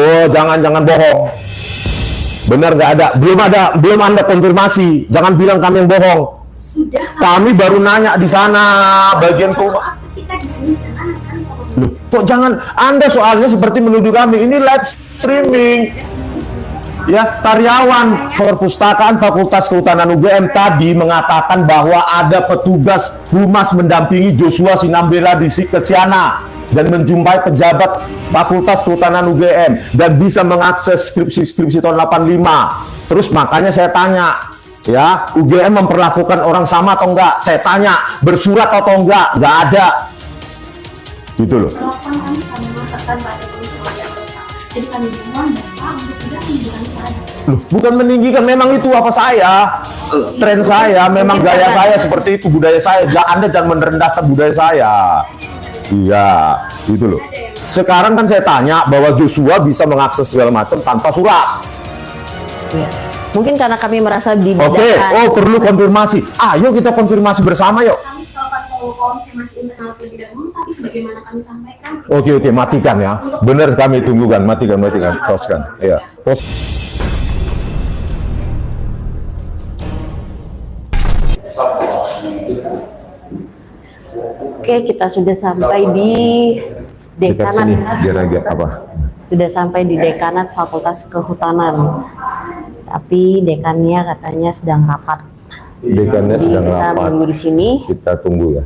Oh, jangan bohong. Benar nggak ada? Belum Anda konfirmasi. Jangan bilang kami yang bohong. Sudah. Kami baru nanya di sana bagian keuangan. Kita di sini jangan kan. Loh, kok jangan? Anda soalnya seperti menuduh kami. Ini live streaming. Ya, karyawan perpustakaan Fakultas Kehutanan UGM tadi mengatakan bahwa ada petugas humas mendampingi Joshua Sinambela di Kesiana dan menjumpai pejabat Fakultas Kehutanan UGM dan bisa mengakses skripsi tahun 85. Terus makanya saya tanya, ya, UGM memperlakukan orang sama atau enggak? Saya tanya, bersurat atau enggak? Enggak ada. Gitu loh. Kami sama tekan pada keluarga. Jadi kami mohon Bapak untuk tidak menunjukkan saya. Loh, bukan meninggikan, memang itu apa saya, tren saya, memang gaya saya seperti itu, budaya saya. Anda jangan merendahkan budaya saya. Iya, gitu loh. Sekarang kan saya tanya bahwa Joshua bisa mengakses segala macam tanpa surat. Ya. Mungkin karena kami merasa dibedakan. Oke, oh perlu konfirmasi. Ayo kita konfirmasi bersama yuk. Kami kalau konfirmasi internal terlebih dahulu, tapi sebagaimana kami sampaikan. Oke, matikan ya. Benar kami tunggukan, matikan. Toskan. Iya. Oke, kita sudah sampai di dekanat. Biar agak apa? Sudah sampai di dekanat Fakultas Kehutanan. Tapi dekannya katanya sedang rapat. Dekannya Jadi sedang kita rapat. menunggu di sini. Kita tunggu ya.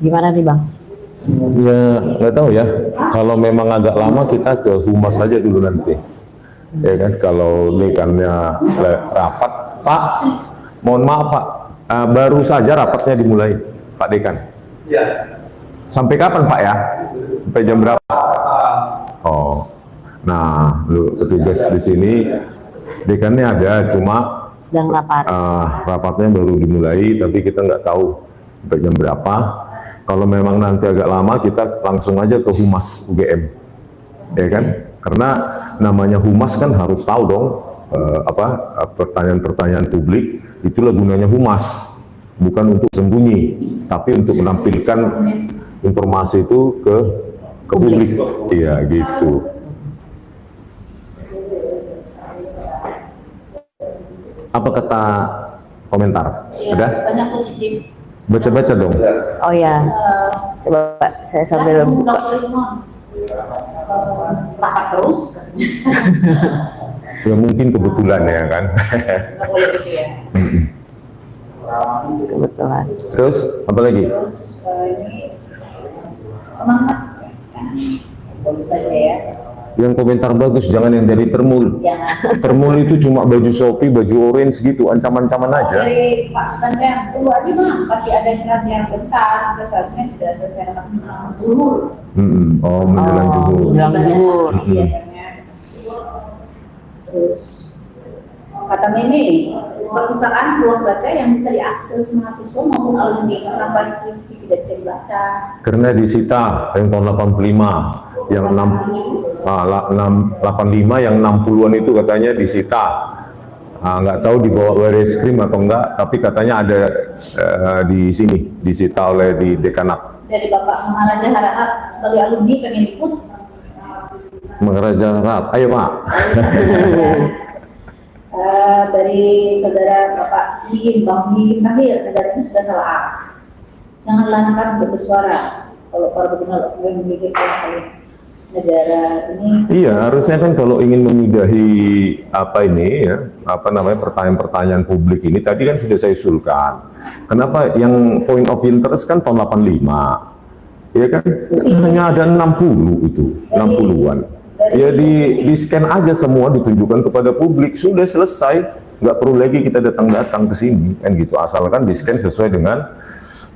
Gimana nih Bang? Ya nggak tahu ya. Kalau memang agak lama kita ke humas saja dulu nanti. Ya kan, kalau dekannya rapat, Pak, mohon maaf Pak, baru saja rapatnya dimulai, Pak Dekan. Ya. Sampai kapan Pak ya? Sampai jam berapa? Oh, nah, lu petugas di sini, dekannya ada, cuma Sedang rapat. rapatnya baru dimulai, tapi kita nggak tahu sampai jam berapa. Kalau memang nanti agak lama, kita langsung aja ke humas UGM, ya kan? Karena namanya humas kan harus tahu dong pertanyaan-pertanyaan publik. Itulah gunanya humas, bukan untuk sembunyi, tapi untuk menampilkan informasi itu ke publik. Iya gitu. Apa kata komentar? Ada? Banyak positif. Baca-baca dong. Oh ya, coba Pak, saya sambil buka. Rapat terus. Ya mungkin kebetulan ya kan. Nggak boleh gitu ya. Kebetulan. Terus apa lagi? Terus ini semangat. Bagus saja ya. Yang komentar bagus, jangan yang dari Termul. Jangan. Termul itu cuma baju Shopee, baju orange gitu, ancaman-ancaman aja. Dari Pak Sukanjang, tunggu aja Bang, pasti ada istirahat yang bentar, seharusnya sudah selesai rapat zuhur. Oh, menjelang zuhur. Menjelang zuhur. Biasanya. Terus kata Mimi, perpustakaan ruang baca yang bisa diakses mahasiswa maupun alumni, kenapa skripsi tidak bisa dibaca? Karena disita yang tahun 85, yang 85, yang 60-an itu katanya disita. Nggak tahu dibawa baris krim atau enggak, tapi katanya ada di sini, disita oleh di dekanat. Dari Bapak Maharaja Harahap sebagai alumni pengen ikut. Maharaja Harap, ayo Pak. Dari saudara Bapak Yim, Bang Yim Tahir, negara itu sudah salah. Jangan lanarkan untuk bersuara. Kalau para pengguna memikirkan negara ini. Iya, harusnya kan kalau ingin menyudahi pertanyaan-pertanyaan publik ini, tadi kan sudah saya usulkan. Kenapa yang point of interest kan tahun 85, ya kan? Hanya ada 60 itu, 60-an. Ya di scan aja semua, ditunjukkan kepada publik, sudah selesai, nggak perlu lagi kita datang-datang ke sini, kan gitu. Asalkan di scan sesuai dengan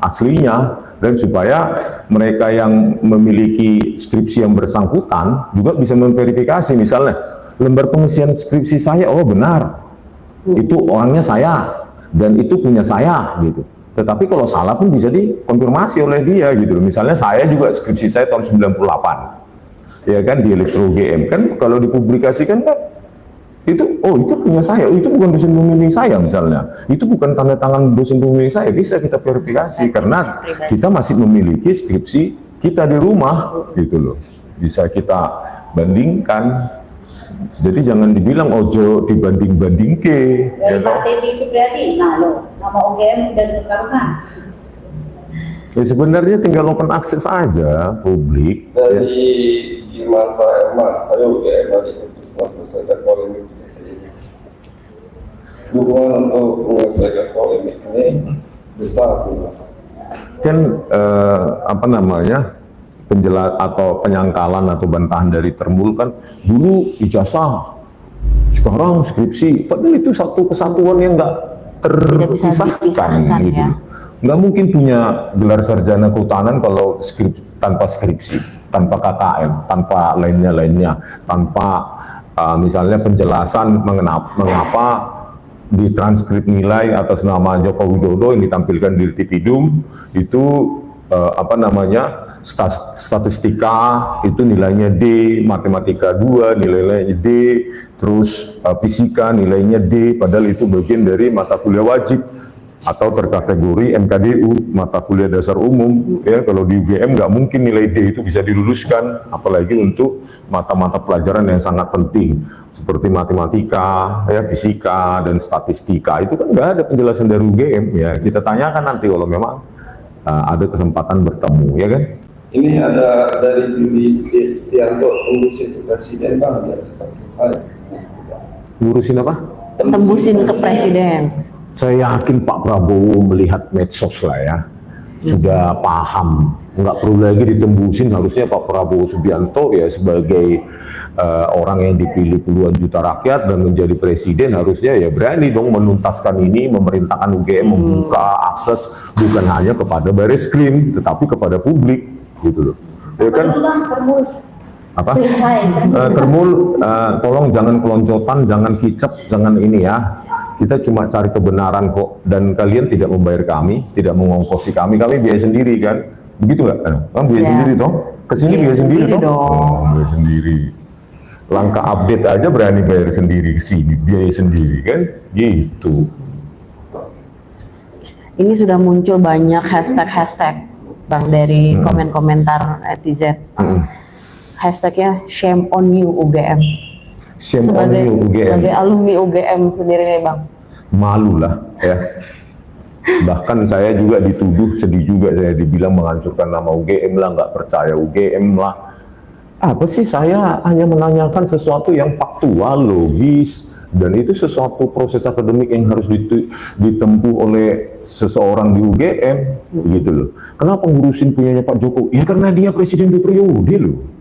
aslinya, dan supaya mereka yang memiliki skripsi yang bersangkutan juga bisa memverifikasi. Misalnya lembar pengisian skripsi saya, oh benar, itu orangnya saya dan itu punya saya gitu. Tetapi kalau salah pun bisa dikonfirmasi oleh dia gitu. Misalnya saya juga skripsi saya tahun 98, ya kan, di Elektro UGM kan, kalau dipublikasikan kan itu punya saya, itu bukan dosen pembimbing saya misalnya, itu bukan tanda tangan dosen pembimbing saya, bisa kita verifikasi karena kita masih memiliki skripsi kita di rumah gitu loh, bisa kita bandingkan. Jadi jangan dibilang ojo dibanding-banding ke. Dari Pak Teddy Supriyadi, nah lo, nama UGM udah ditetapkan. Ya sebenarnya tinggal open access aja publik. Dari Gilman Saherman, ayo UGM lagi untuk menyelesaikan polemik di sini. Dukungan untuk menyelesaikan polemik ini besar. Kan atau penyangkalan atau bantahan dari Termul kan dulu ijazah, sekarang skripsi, padahal itu satu kesatuan yang nggak Tidak bisa terpisahkan dipisahkan, gitu. ya. Nggak mungkin punya gelar sarjana kehutanan kalau tanpa skripsi, tanpa KKN, tanpa lainnya, tanpa misalnya penjelasan mengapa di transkrip nilai atas nama Joko Widodo yang ditampilkan di Tipidum itu statistika itu nilainya D, matematika 2 nilainya D, terus fisika nilainya D, padahal itu bagian dari mata kuliah wajib atau terkategori MKDU, mata kuliah dasar umum. Ya, kalau di UGM nggak mungkin nilai D itu bisa diluluskan, apalagi untuk mata-mata pelajaran yang sangat penting seperti matematika, ya, fisika dan statistika. Itu kan nggak ada penjelasan dari UGM. Ya, kita tanyakan nanti kalau memang ada kesempatan bertemu, ya kan? Ini ada dari Budi Setianto, ngurusin ke presiden Bang, biar cepat selesai. Ngurusin apa? Tembusin ke presiden. Saya yakin Pak Prabowo melihat medsos lah ya, sudah paham, nggak perlu lagi ditembusin. Harusnya Pak Prabowo Subianto ya sebagai orang yang dipilih puluhan juta rakyat dan menjadi presiden, harusnya ya berani dong menuntaskan ini, memerintahkan UGM membuka akses bukan hanya kepada Bareskrim, tetapi kepada publik, gitu loh. Ya kan? Apa? Termul, tolong jangan keloncotan, jangan kicep, jangan ini ya. Kita cuma cari kebenaran kok, dan kalian tidak membayar kami, tidak mengongkosi kami biaya sendiri kan, begitu nggak? Kan biaya sendiri toh, kesini biaya sendiri toh, biaya sendiri. Langkah update aja berani bayar sendiri, kesini biaya sendiri kan, gitu. Ini sudah muncul banyak hashtag Bang dari komen-komentar netizen. Hashtagnya shame on you UGM. Sebagai alumni UGM sendiri nih Bang. Malu lah ya. Bahkan saya juga dituduh, sedih juga saya dibilang menghancurkan nama UGM lah, nggak percaya UGM lah. Apa sih, saya hanya menanyakan sesuatu yang faktual, logis, dan itu sesuatu proses akademik yang harus ditempuh oleh seseorang di UGM, gitu loh. Kenapa ngurusin punyanya Pak Jokowi? Ya karena dia presiden 2 periode loh.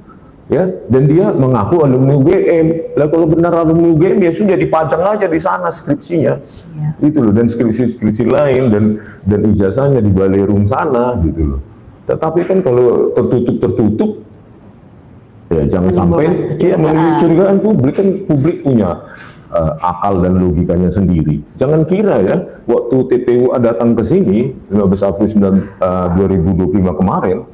Ya, dan dia mengaku alumni UGM. Lah kalau benar alumni UGM ya sudah dipajang aja di sana skripsinya, gitu loh, dan skripsi lain dan ijazahnya di Balerum sana, gitu loh. Tetapi kan kalau tertutup, ya jangan sampai dia mencurigakan publik, kan publik punya akal dan logikanya sendiri. Jangan kira ya, waktu TPU datang ke sini 15 April 2025 kemarin,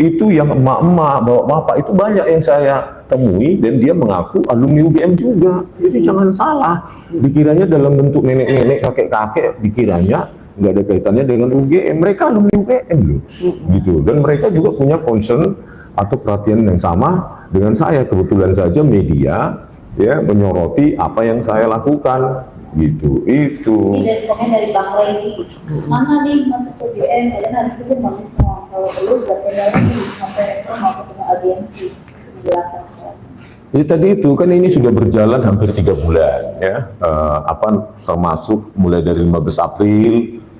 itu yang emak-emak, bapak-bapak itu banyak yang saya temui dan dia mengaku alumni UGM juga. Jadi jangan salah, dikiranya dalam bentuk nenek-nenek, kakek-kakek, dikiranya nggak ada kaitannya dengan UGM. Mereka alumni UGM loh, gitu. Dan mereka juga punya concern atau perhatian yang sama dengan saya. Kebetulan saja media ya menyoroti apa yang saya lakukan, gitu. Itu ini dari komen dari Bang Lady, mana nih masuk UGM, kalian harus itu bagus semua, kalau perlu buat lagi sampai rektor mau ketemu audiensi menjelaskan. Ya tadi itu kan ini sudah berjalan hampir 3 bulan ya, termasuk mulai dari 15 April,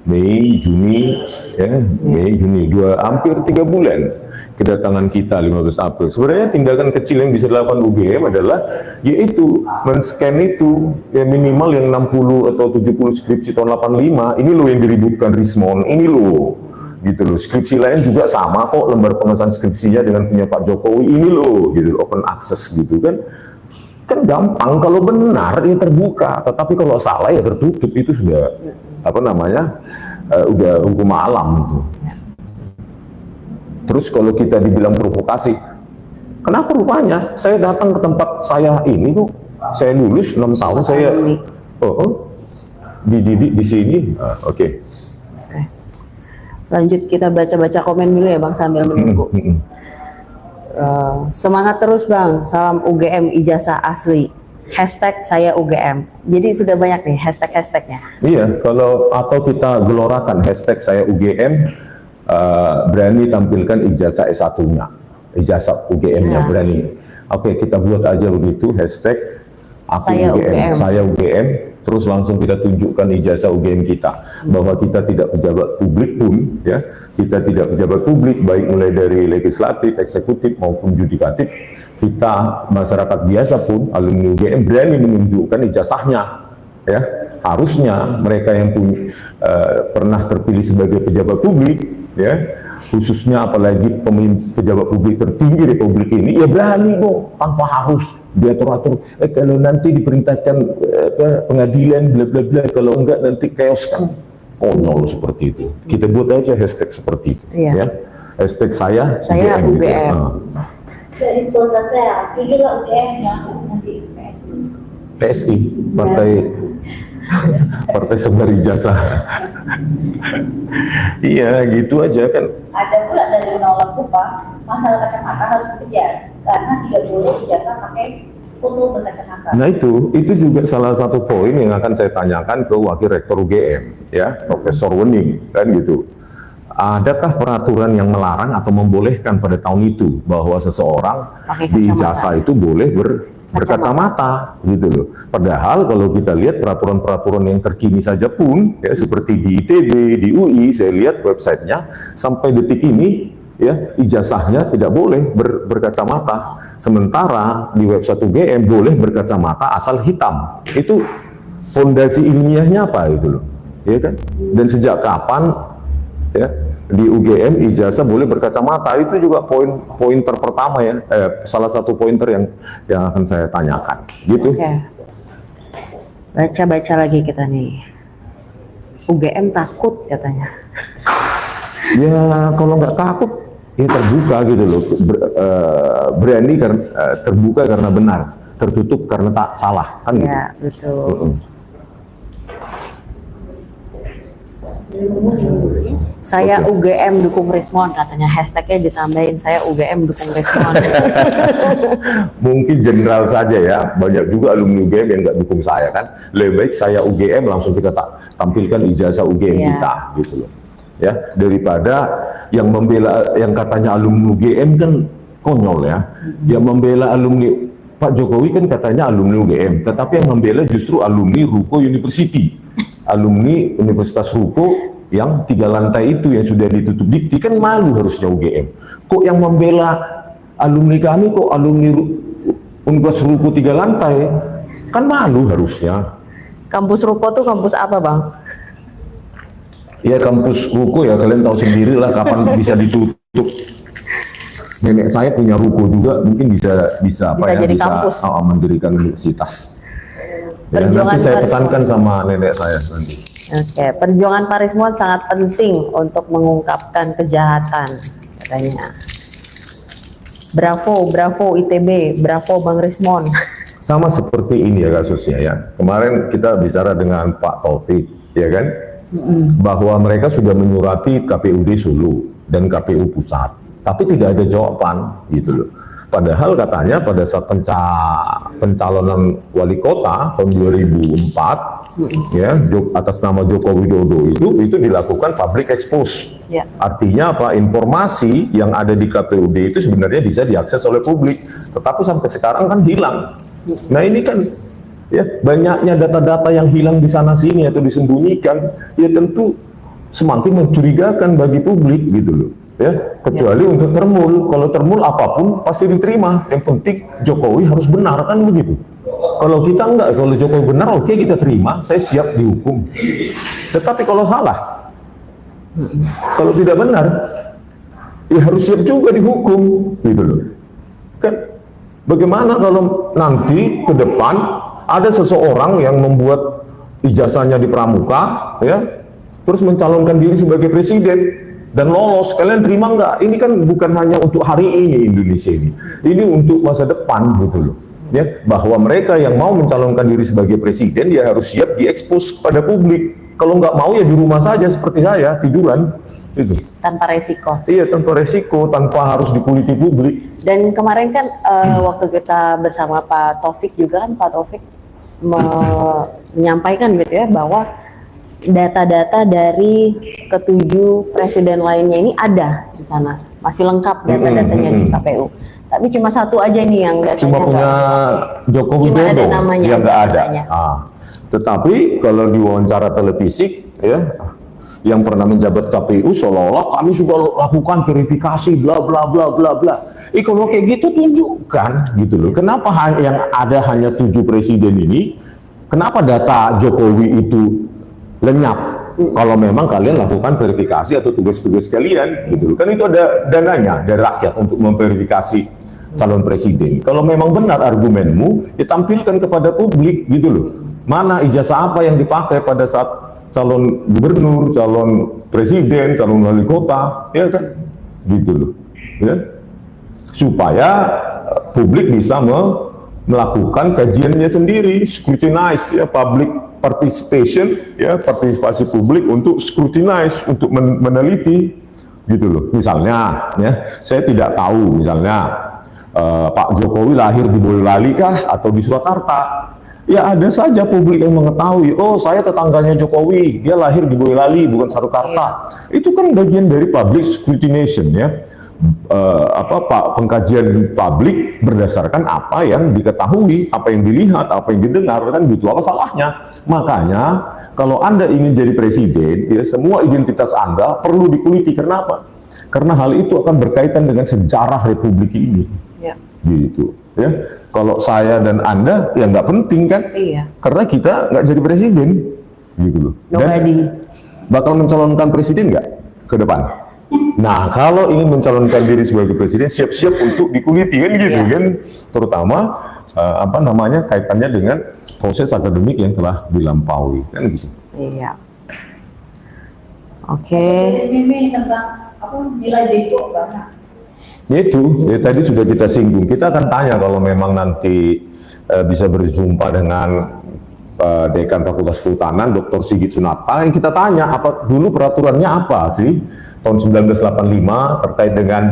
Mei, Juni, ya, Mei, Juni, hampir 3 bulan kedatangan kita 15 April. Sebenarnya tindakan kecil yang bisa dilakukan UGM adalah yaitu men-scan itu ya minimal yang 60 atau 70 skripsi tahun 85, ini loh yang diributkan Rismon, ini loh, gitu loh. Skripsi lain juga sama kok, lembar pengesahan skripsinya dengan punya Pak Jokowi, ini loh, gitu, open access gitu kan. Kan gampang, kalau benar ya terbuka, tetapi kalau salah ya tertutup, itu sudah udah hukum alam gitu. Terus kalau kita dibilang provokasi, kenapa rupanya saya datang ke tempat saya ini tuh Saya lulus 6 tahun, saya dididik di sini. Oke. Lanjut kita baca-baca komen dulu ya Bang sambil menunggu. Semangat terus Bang, salam UGM ijazah asli. Hashtag saya UGM. Jadi sudah banyak nih hashtag-hashtagnya. Iya, atau kita gelorakan hashtag saya UGM, berani tampilkan ijazah S1-nya, ijazah UGM-nya berani. Oke, kita buat aja begitu hashtag aku UGM, saya UGM. Terus langsung kita tunjukkan ijazah UGM kita, bahwa kita tidak pejabat publik pun, ya, kita tidak pejabat publik, baik mulai dari legislatif, eksekutif maupun yudikatif, kita masyarakat biasa pun, alumni UGM berani menunjukkan ijazahnya, ya. Harusnya mereka yang pernah terpilih sebagai pejabat publik, ya, khususnya apalagi pejabat publik tertinggi Republik ini, ya berani kok, tanpa harus diatur-atur, kalau nanti diperintahkan pengadilan bla bla bla, kalau enggak nanti chaos, kan konyol seperti itu. Kita buat aja hashtag seperti itu, ya. Hashtag saya UGM. Gitu. Dari sosial saya, pilihlah UGM yang nanti PSI. PSI, Partai Sebar Ijazah. Iya, gitu aja kan. Ada pula dari Undang-Undang Upah, masalah kacamata harus dikejar karena tidak boleh ijazah pakai foto berkacamata. Nah itu juga salah satu poin yang akan saya tanyakan ke Wakil Rektor UGM, ya, Profesor Wening, kan gitu. Adakah peraturan yang melarang atau membolehkan pada tahun itu bahwa seseorang di ijazah itu boleh berkacamata, gitu loh. Padahal kalau kita lihat peraturan-peraturan yang terkini saja pun, ya, seperti di ITB, di UI, saya lihat websitenya sampai detik ini, ya, ijazahnya tidak boleh berkacamata. Sementara di website UGM boleh berkacamata asal hitam. Itu fondasi ilmiahnya apa itu loh, ya kan? Dan sejak kapan, ya, di UGM ijazah boleh berkacamata? Itu juga pointer pertama, ya, salah satu pointer yang akan saya tanyakan, gitu. Oke. Baca-baca lagi kita nih. UGM takut katanya. Ya kalau nggak takut, ya terbuka gitu loh. Berani karena terbuka karena benar, tertutup karena tak salah, kan gitu. Ya betul. Saya UGM dukung Rismon katanya, hashtagnya ditambahin saya UGM dukung Rismon. Mungkin general saja ya, banyak juga alumni UGM yang nggak dukung saya kan. Lebih baik saya UGM langsung kita tampilkan ijazah UGM kita, gitu loh. Ya, daripada yang membela yang katanya alumni UGM kan konyol ya. Yang membela alumni Pak Jokowi kan katanya alumni UGM, tetapi yang membela justru alumni Ruko University. Alumni Universitas Ruko yang 3 lantai itu yang sudah ditutup dikti, kan malu harusnya UGM. Kok yang membela alumni kami kok alumni Universitas Ruko 3 lantai? Kan malu harusnya. Kampus Ruko tuh kampus apa Bang? Ya kampus Ruko ya kalian tahu sendiri lah kapan bisa ditutup. Nenek saya punya Ruko juga, mungkin bisa apa ya, jadi bisa kampus. Mendirikan universitas. Ya, Perjuangan nanti saya Pak pesankan Rismon sama nenek saya nanti. Oke, perjuangan Pak Rismon sangat penting untuk mengungkapkan kejahatan katanya. Bravo ITB, bravo Bang Rismon. Sama seperti ini ya kasusnya ya. Kemarin kita bicara dengan Pak Taufik, ya kan, bahwa mereka sudah menyurati KPUD Solo dan KPU Pusat, tapi tidak ada jawaban, gitu loh. Padahal katanya pada saat pencalonan wali kota tahun 2004, ya, atas nama Joko Widodo itu dilakukan public expose. Ya. Artinya apa? Informasi yang ada di KPUD itu sebenarnya bisa diakses oleh publik, tetapi sampai sekarang kan hilang. Nah ini kan, ya, banyaknya data-data yang hilang di sana sini atau disembunyikan, ya tentu semakin mencurigakan bagi publik, gitu loh. Ya, kecuali untuk Termul. Kalau Termul apapun pasti diterima. Yang penting Jokowi harus benar, kan begitu. Kalau kita enggak, kalau Jokowi benar, oke, kita terima, saya siap dihukum. Tetapi kalau salah, kalau tidak benar, ya harus siap juga dihukum, gitu loh. Kan bagaimana kalau nanti ke depan ada seseorang yang membuat ijazahnya di Pramuka, ya, terus mencalonkan diri sebagai presiden dan lolos, kalian terima nggak? Ini kan bukan hanya untuk hari ini Indonesia ini untuk masa depan, gitu loh. ya, bahwa mereka yang mau mencalonkan diri sebagai presiden dia harus siap diekspos kepada publik. Kalau nggak mau ya di rumah saja seperti saya tiduran itu. Tanpa resiko. Iya, tanpa resiko, tanpa harus dikuliti publik. Dan kemarin kan waktu kita bersama Pak Taufik juga kan Pak Taufik menyampaikan gitu ya bahwa data-data dari ketujuh presiden lainnya ini ada di sana, masih lengkap data-datanya di KPU. Tapi cuma satu aja nih yang datanya Cuma punya Joko Widodo yang nggak ada. Tetapi kalau di wawancara televisi ya, yang pernah menjabat KPU seolah-olah kami sudah lakukan verifikasi bla bla bla bla bla. Kalau kayak gitu tunjukkan gitu loh. Kenapa yang ada hanya 7 presiden ini? Kenapa data Jokowi itu lenyap? Kalau memang kalian lakukan verifikasi atau tugas-tugas kalian gitu loh. Kan itu ada dananya dari rakyat untuk memverifikasi calon presiden. Kalau memang benar argumenmu, ditampilkan kepada publik gitu loh. Mana ijazah apa yang dipakai pada saat calon gubernur, calon presiden, calon wali kota, ya kan? Gitu loh. Ya. Supaya publik bisa melakukan kajiannya sendiri, scrutinize ya, public participation ya, partisipasi publik untuk scrutinize, untuk meneliti gitu loh. Misalnya ya, saya tidak tahu misalnya Pak Jokowi lahir di Boyolali kah atau di Surakarta. Ya ada saja publik yang mengetahui, oh saya tetangganya Jokowi, dia lahir di Boyolali bukan Surakarta. Itu kan bagian dari public scrutination ya. Pengkajian publik berdasarkan apa yang diketahui, apa yang dilihat, apa yang didengar, kan gitu. Apa salahnya? Makanya kalau Anda ingin jadi presiden, ya semua identitas Anda perlu dikuliti. Kenapa? Karena hal itu akan berkaitan dengan sejarah Republik ini. Ya. Gitu. Ya, kalau saya dan Anda ya nggak penting kan? Iya. Karena kita nggak jadi presiden, gitu loh. Dan bakal mencalonkan presiden nggak ke depan? Nah, kalau ingin mencalonkan diri sebagai presiden, siap-siap untuk dikuliti kan gitu kan, terutama kaitannya dengan proses akademik yang telah dilampaui kan gitu. Iya. Oke. Ini tentang nilai Jeko banyak. Itu ya tadi sudah kita singgung. Kita akan tanya kalau memang nanti bisa berjumpa dengan Dekan Fakultas Kehutanan Dr. Sigit Sunarta, yang kita tanya apa dulu peraturannya apa sih tahun 1985 terkait dengan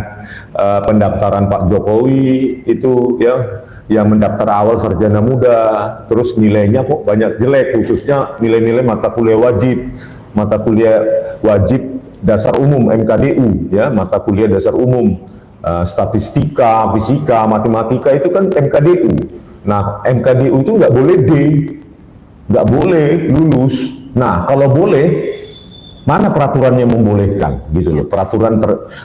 pendaftaran Pak Jokowi itu ya, yang mendaftar awal sarjana muda, terus nilainya kok banyak jelek, khususnya nilai-nilai mata kuliah wajib dasar umum MKDU ya, mata kuliah dasar umum, statistika, fisika, matematika itu kan MKDU. Nah MKDU itu nggak boleh nggak boleh lulus. Nah kalau boleh, mana peraturannya membolehkan gitu loh, peraturan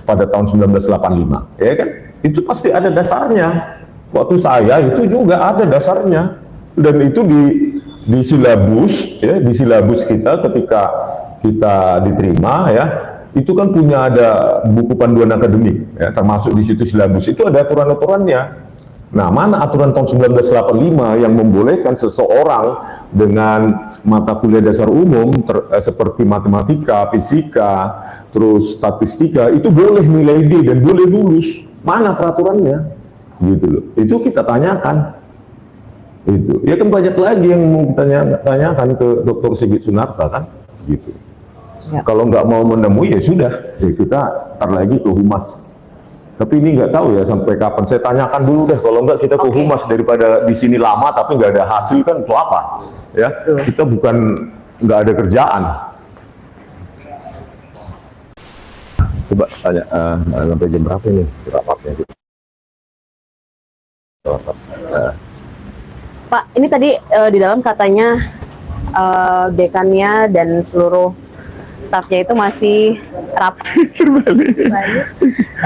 pada tahun 1985 ya kan, itu pasti ada dasarnya. Waktu saya itu juga ada dasarnya, dan itu di silabus ya, di silabus kita ketika kita diterima ya, itu kan punya ada buku panduan akademik ya, termasuk di situ silabus itu ada aturan-aturannya. Nah, mana aturan tahun 1985 yang membolehkan seseorang dengan mata kuliah dasar umum seperti matematika, fisika, terus statistika itu boleh nilai D dan boleh lulus? Mana peraturannya? Gitu loh. Itu kita tanyakan. Itu. Ya kan banyak lagi yang mau kita tanyakan ke Dr. Sigit Sunarta kan? Gitu. Ya. Kalau nggak mau menemui ya sudah, ya kita tar lagi ke Humas. Tapi ini nggak tahu ya sampai kapan. Saya tanyakan dulu deh. Kalau nggak kita ke Humas, daripada di sini lama tapi nggak ada hasil kan untuk apa? Ya, kita bukan nggak ada kerjaan. Coba tanya sampai jam berapa ini rapatnya? Pak, ini tadi di dalam katanya dekannya dan seluruh stafnya itu masih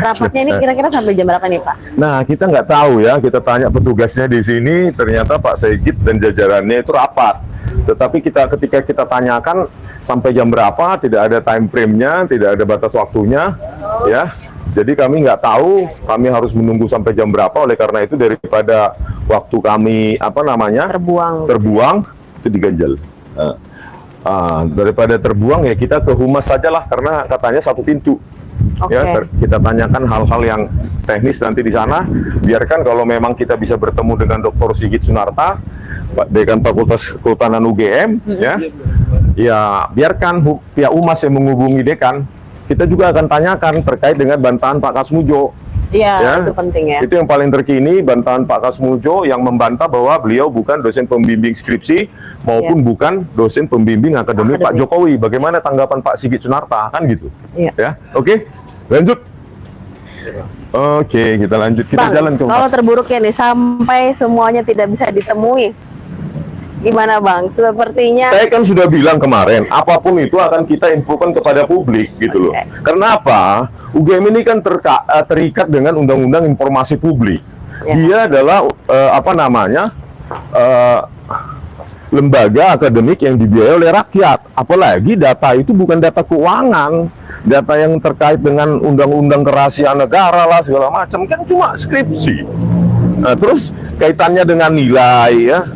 rapatnya ini kira-kira sampai jam berapa nih Pak? Nah kita nggak tahu ya, kita tanya petugasnya di sini, ternyata Pak Sigit dan jajarannya itu rapat. Tetapi ketika kita tanyakan sampai jam berapa, tidak ada time frame-nya, tidak ada batas waktunya, ya. Jadi kami nggak tahu, kami harus menunggu sampai jam berapa. Oleh karena itu daripada waktu kami terbuang itu diganjel. Daripada terbuang ya kita ke Humas sajalah, karena katanya satu pintu Oke. Ya, kita tanyakan hal-hal yang teknis nanti di sana. Biarkan kalau memang kita bisa bertemu dengan Dr. Sigit Sunarta, Pak Dekan Fakultas Kehutanan UGM, ya biarkan pihak Humas yang menghubungi Dekan. Kita juga akan tanyakan terkait dengan bantahan Pak Kasmujo. Iya, itu penting ya. Itu yang paling terkini, bantahan Pak Kasmujo yang membantah bahwa beliau bukan dosen pembimbing skripsi maupun bukan dosen pembimbing akademik Pak Jokowi. Bagaimana tanggapan Pak Sigit Sunarta, kan gitu? Iya. Ya, oke, lanjut. Oke, kita lanjut, kita Bang, jalan ke kalau terburuknya nih sampai semuanya tidak bisa ditemui, gimana Bang? Sepertinya Saya kan sudah bilang kemarin, apapun itu akan kita infokan kepada publik gitu loh. Karena apa? UGM ini kan terikat dengan Undang-Undang Informasi Publik. Ya. Dia adalah lembaga akademik yang dibiayai oleh rakyat. Apalagi data itu bukan data keuangan, data yang terkait dengan Undang-Undang Kerahasiaan Negara lah segala macam, kan cuma skripsi. Nah, terus kaitannya dengan nilai ya.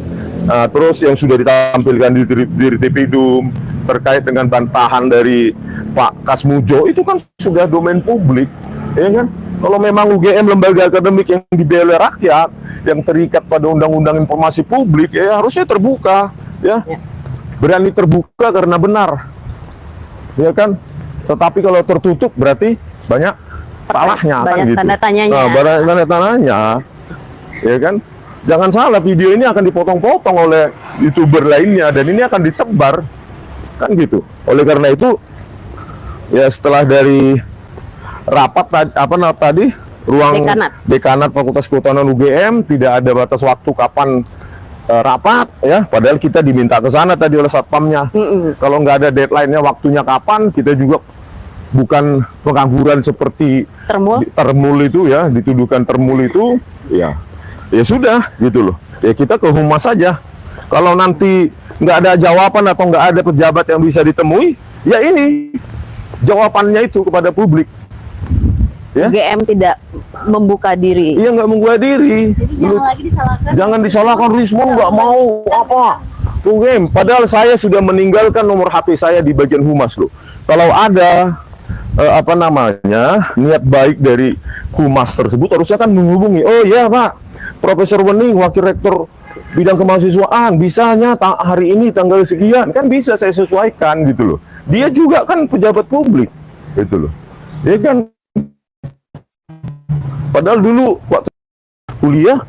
Terus yang sudah ditampilkan di Dirtipidum terkait dengan bantahan dari Pak Kasmujo itu kan sudah domain publik, ya kan? Kalau memang UGM lembaga akademik yang dibiayai oleh rakyat, yang terikat pada Undang-Undang Informasi Publik, ya harusnya terbuka, ya. Berani terbuka karena benar, ya kan? Tetapi kalau tertutup berarti banyak salahnya, kan banyak gitu. tanda tanyanya. Nah, banyak tanda tanyanya, ya kan? Jangan salah, video ini akan dipotong-potong oleh YouTuber lainnya dan ini akan disebar, kan gitu. Oleh karena itu, ya setelah dari rapat tadi ruang dekanat Fakultas Kehutanan UGM tidak ada batas waktu kapan rapat ya, padahal kita diminta ke sana tadi oleh satpamnya. Kalau nggak ada deadline-nya waktunya kapan, kita juga bukan pengangguran seperti termul itu ya, dituduhkan termul itu ya. Ya sudah gitu loh, ya kita ke Humas saja. Kalau nanti nggak ada jawaban atau nggak ada pejabat yang bisa ditemui, ya ini jawabannya itu kepada publik. Ya? UGM tidak membuka diri. Iya, nggak membuka diri. Jadi jangan lagi disalahkan. Jangan disalahkan Rismon nggak mau apa. UGM, padahal saya sudah meninggalkan nomor HP saya di bagian Humas loh. Kalau ada niat baik dari Humas tersebut, harusnya kan menghubungi. Oh iya Pak, Profesor Wening, Wakil Rektor Bidang Kemahasiswaan, bisanya hari ini tanggal sekian, kan bisa saya sesuaikan gitu loh. Dia juga kan pejabat publik, gitu loh. Dia kan, padahal dulu waktu kuliah,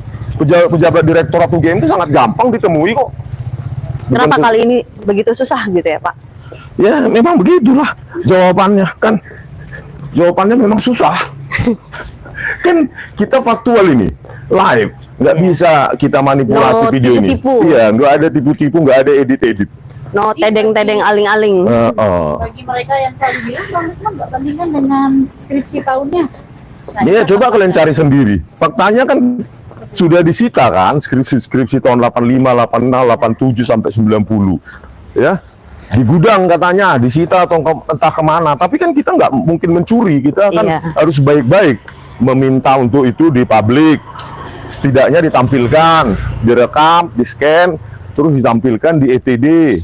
pejabat Direktorat UGM itu sangat gampang ditemui kok. Kenapa kali ini begitu susah gitu ya Pak? Ya memang begitulah jawabannya kan. Jawabannya memang susah. Kan kita faktual ini, live. Nggak bisa kita manipulasi video ini. Iya, nggak ada tipu-tipu, nggak ada edit-edit. No tedeng-tedeng aling-aling. Bagi mereka yang selalu bilang, Bang Rismon nggak bandingkan dengan skripsi tahunnya. Nah, Iya, coba kalian cari sendiri. Faktanya kan sudah disita kan, skripsi tahun 85, 86, 87 sampai 90. Ya. Di gudang katanya, disita atau entah kemana. Tapi kan kita nggak mungkin mencuri, kita kan harus baik-baik meminta untuk itu di publik. Setidaknya ditampilkan, direkam, di-scan, terus ditampilkan di ETD,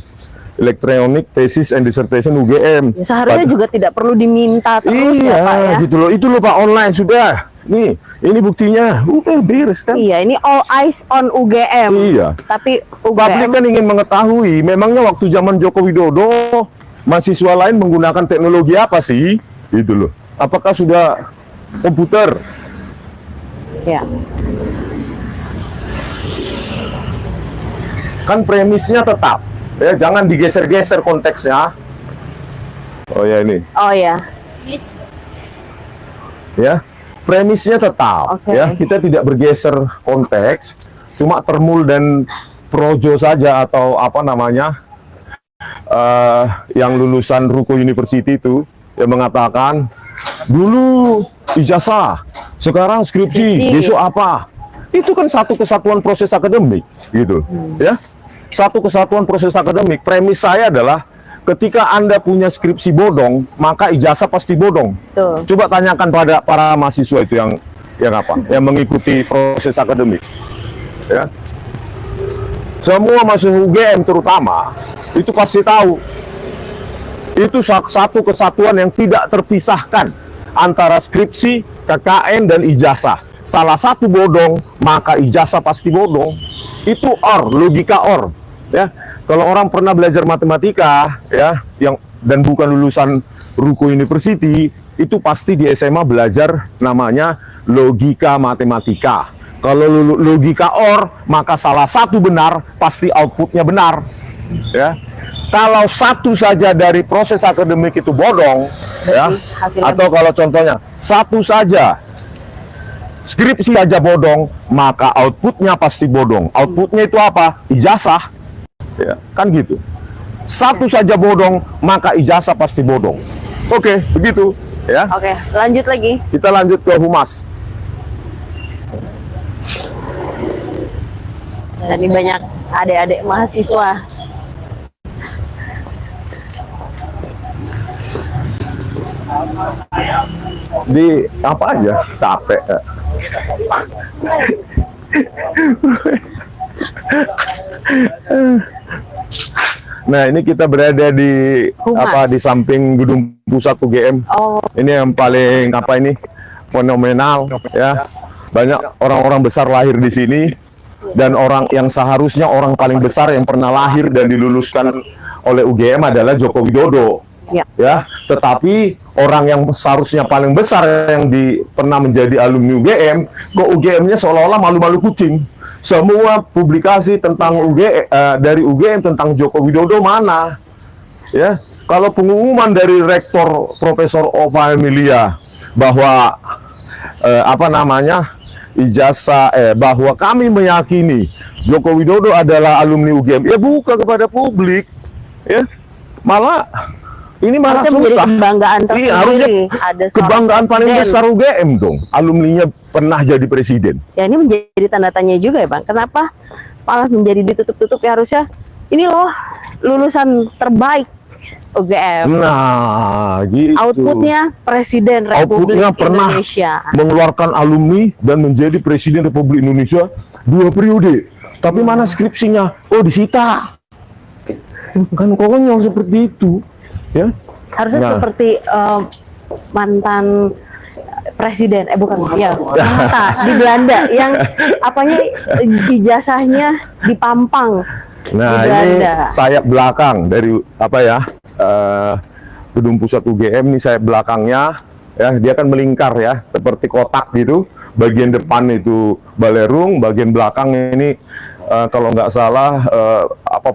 Electronic Thesis and Dissertation UGM. Ya, seharusnya juga tidak perlu diminta terus ya Pak ya. Gitu loh, itu loh Pak, online sudah. Nih, ini buktinya, udah beres kan? Iya, ini all eyes on UGM. Iya. Tapi Publik kan ingin mengetahui, memangnya waktu zaman Joko Widodo, mahasiswa lain menggunakan teknologi apa sih? Gitu loh. Apakah sudah komputer? Ya. Kan premisnya tetap, ya jangan digeser-geser konteksnya. Oh ya ini. Oh ya. Yes. Ya, premisnya tetap. Ya, kita tidak bergeser konteks, cuma termul dan projo saja atau apa namanya yang lulusan Ruko University itu yang mengatakan dulu ijazah, sekarang skripsi, besok apa? Itu kan satu kesatuan proses akademik, gitu, ya. Satu kesatuan proses akademik. Premis saya adalah ketika Anda punya skripsi bodong, maka ijazah pasti bodong. Tuh. Coba tanyakan pada para mahasiswa itu yang apa? Yang mengikuti proses akademik. Ya. Semua mahasiswa UGM terutama itu pasti tahu. Itu satu kesatuan yang tidak terpisahkan antara skripsi, KKN, dan ijazah. Salah satu bodong, maka ijazah pasti bodong. Itu logika OR. Ya, kalau orang pernah belajar matematika, ya, dan bukan lulusan Ruko University, itu pasti di SMA belajar namanya logika matematika. Kalau logika OR, maka salah satu benar, pasti outputnya benar. Ya, kalau satu saja dari proses akademik itu bodong, ya, atau kalau contohnya satu saja skripsi saja bodong, maka outputnya pasti bodong. Outputnya itu apa? Ijazah, ya, kan gitu. Satu saja bodong, maka ijazah pasti bodong. Oke, begitu, ya. Oke, lanjut lagi. Kita lanjut ke humas. Tadi banyak adik-adik mahasiswa. Di apa aja? Capek. Nah, ini kita berada di Humas. di samping gedung pusat UGM. Oh, Ini yang paling fenomenal, ya. Banyak orang-orang besar lahir di sini, dan orang yang seharusnya orang paling besar yang pernah lahir dan diluluskan oleh UGM adalah Joko Widodo. ya. Tetapi orang yang seharusnya paling besar yang pernah menjadi alumni UGM, kok UGM-nya seolah-olah malu-malu kucing. Semua publikasi tentang dari UGM tentang Joko Widodo mana? Ya, kalau pengumuman dari Rektor Profesor Ova Emilia bahwa bahwa kami meyakini Joko Widodo adalah alumni UGM, ya buka kepada publik, ya. Ini malah Harusnya menjadi susah. kebanggaan tersendiri. Iya, harusnya Ada seorang kebanggaan paling presiden. besar UGM dong. Alumninya pernah jadi presiden. Ya, ini menjadi tanda tanya juga ya, Bang. Kenapa malah menjadi ditutup-tutup? Ya harusnya ini loh lulusan terbaik UGM. Nah, gitu. Outputnya Presiden Republik Outputnya pernah Indonesia. mengeluarkan alumni dan menjadi presiden Republik Indonesia 2 periode. Tapi mana skripsinya? Oh, disita. Kan konyol seperti itu. Ya, Harusnya Nah. seperti mantan presiden, bukan, ya, di Belanda yang apanya ijazahnya dipampang di Nah, ini Belanda. sayap belakang dari gedung pusat UGM. Ini sayap belakangnya, ya, dia kan melingkar ya, seperti kotak gitu. Bagian depan itu balerung, bagian belakang ini kalau nggak salah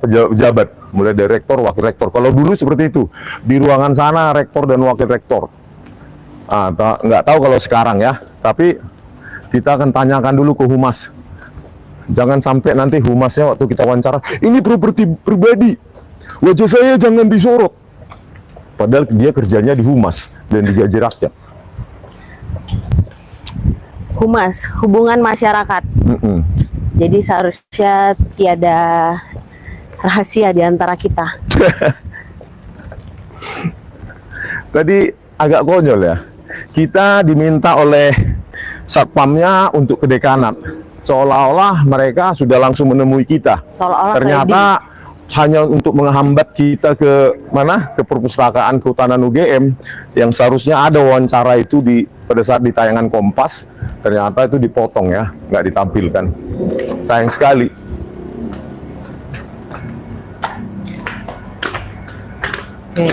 pejabat, mulai dari rektor, wakil rektor. Kalau dulu seperti itu, di ruangan sana rektor dan wakil rektor. Nggak tahu kalau sekarang ya, tapi kita akan tanyakan dulu ke humas. Jangan sampai nanti humasnya waktu kita wawancara, ini properti pribadi, wajah saya jangan disorot. Padahal dia kerjanya di humas dan digaji rakyat. Humas, hubungan masyarakat. Jadi seharusnya tiada rahasia di antara kita. Tadi agak konyol ya. Kita diminta oleh satpamnya untuk ke dekanat. Seolah-olah mereka sudah langsung menemui kita. Seolah-olah Ternyata hanya untuk menghambat kita ke mana? Ke perpustakaan kehutanan UGM yang seharusnya ada wawancara itu pada saat di tayangan Kompas. Ternyata itu dipotong ya, nggak ditampilkan. Sayang sekali. Oke.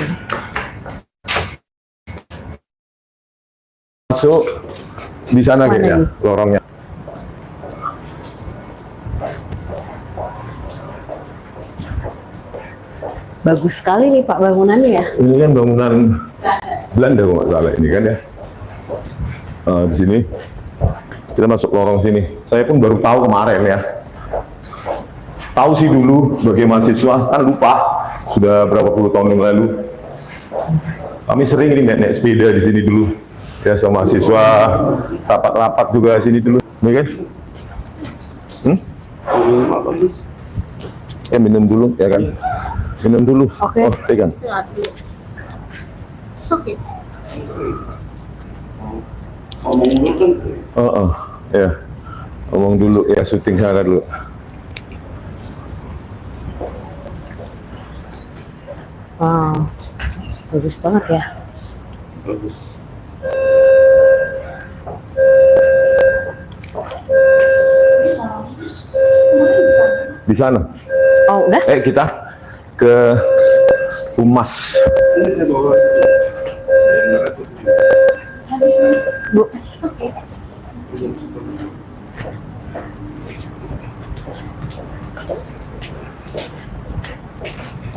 Masuk di sana Mana kayaknya ini? lorongnya. Bagus sekali nih Pak bangunannya ya. Ini kan bangunan Belanda kalau nggak salah ini kan ya. Di sini kita masuk lorong sini. Saya pun baru tahu kemarin ya. Tahu sih dulu sebagai mahasiswa kan lupa sudah berapa puluh tahun yang lalu. Kami sering ini naik sepeda di sini dulu. Ya sama mahasiswa rapat-rapat juga sini dulu, ya kan? Minum dulu ya kan? Minum dulu. Oke. Oh, pegang. Ngomong dulu kan. Ya. Ngomong dulu ya, syuting sana dulu. Wow, bagus banget ya. Bagus. di sana. Oh, udah? Kita ke Humas. Ini saya bawa. Bu.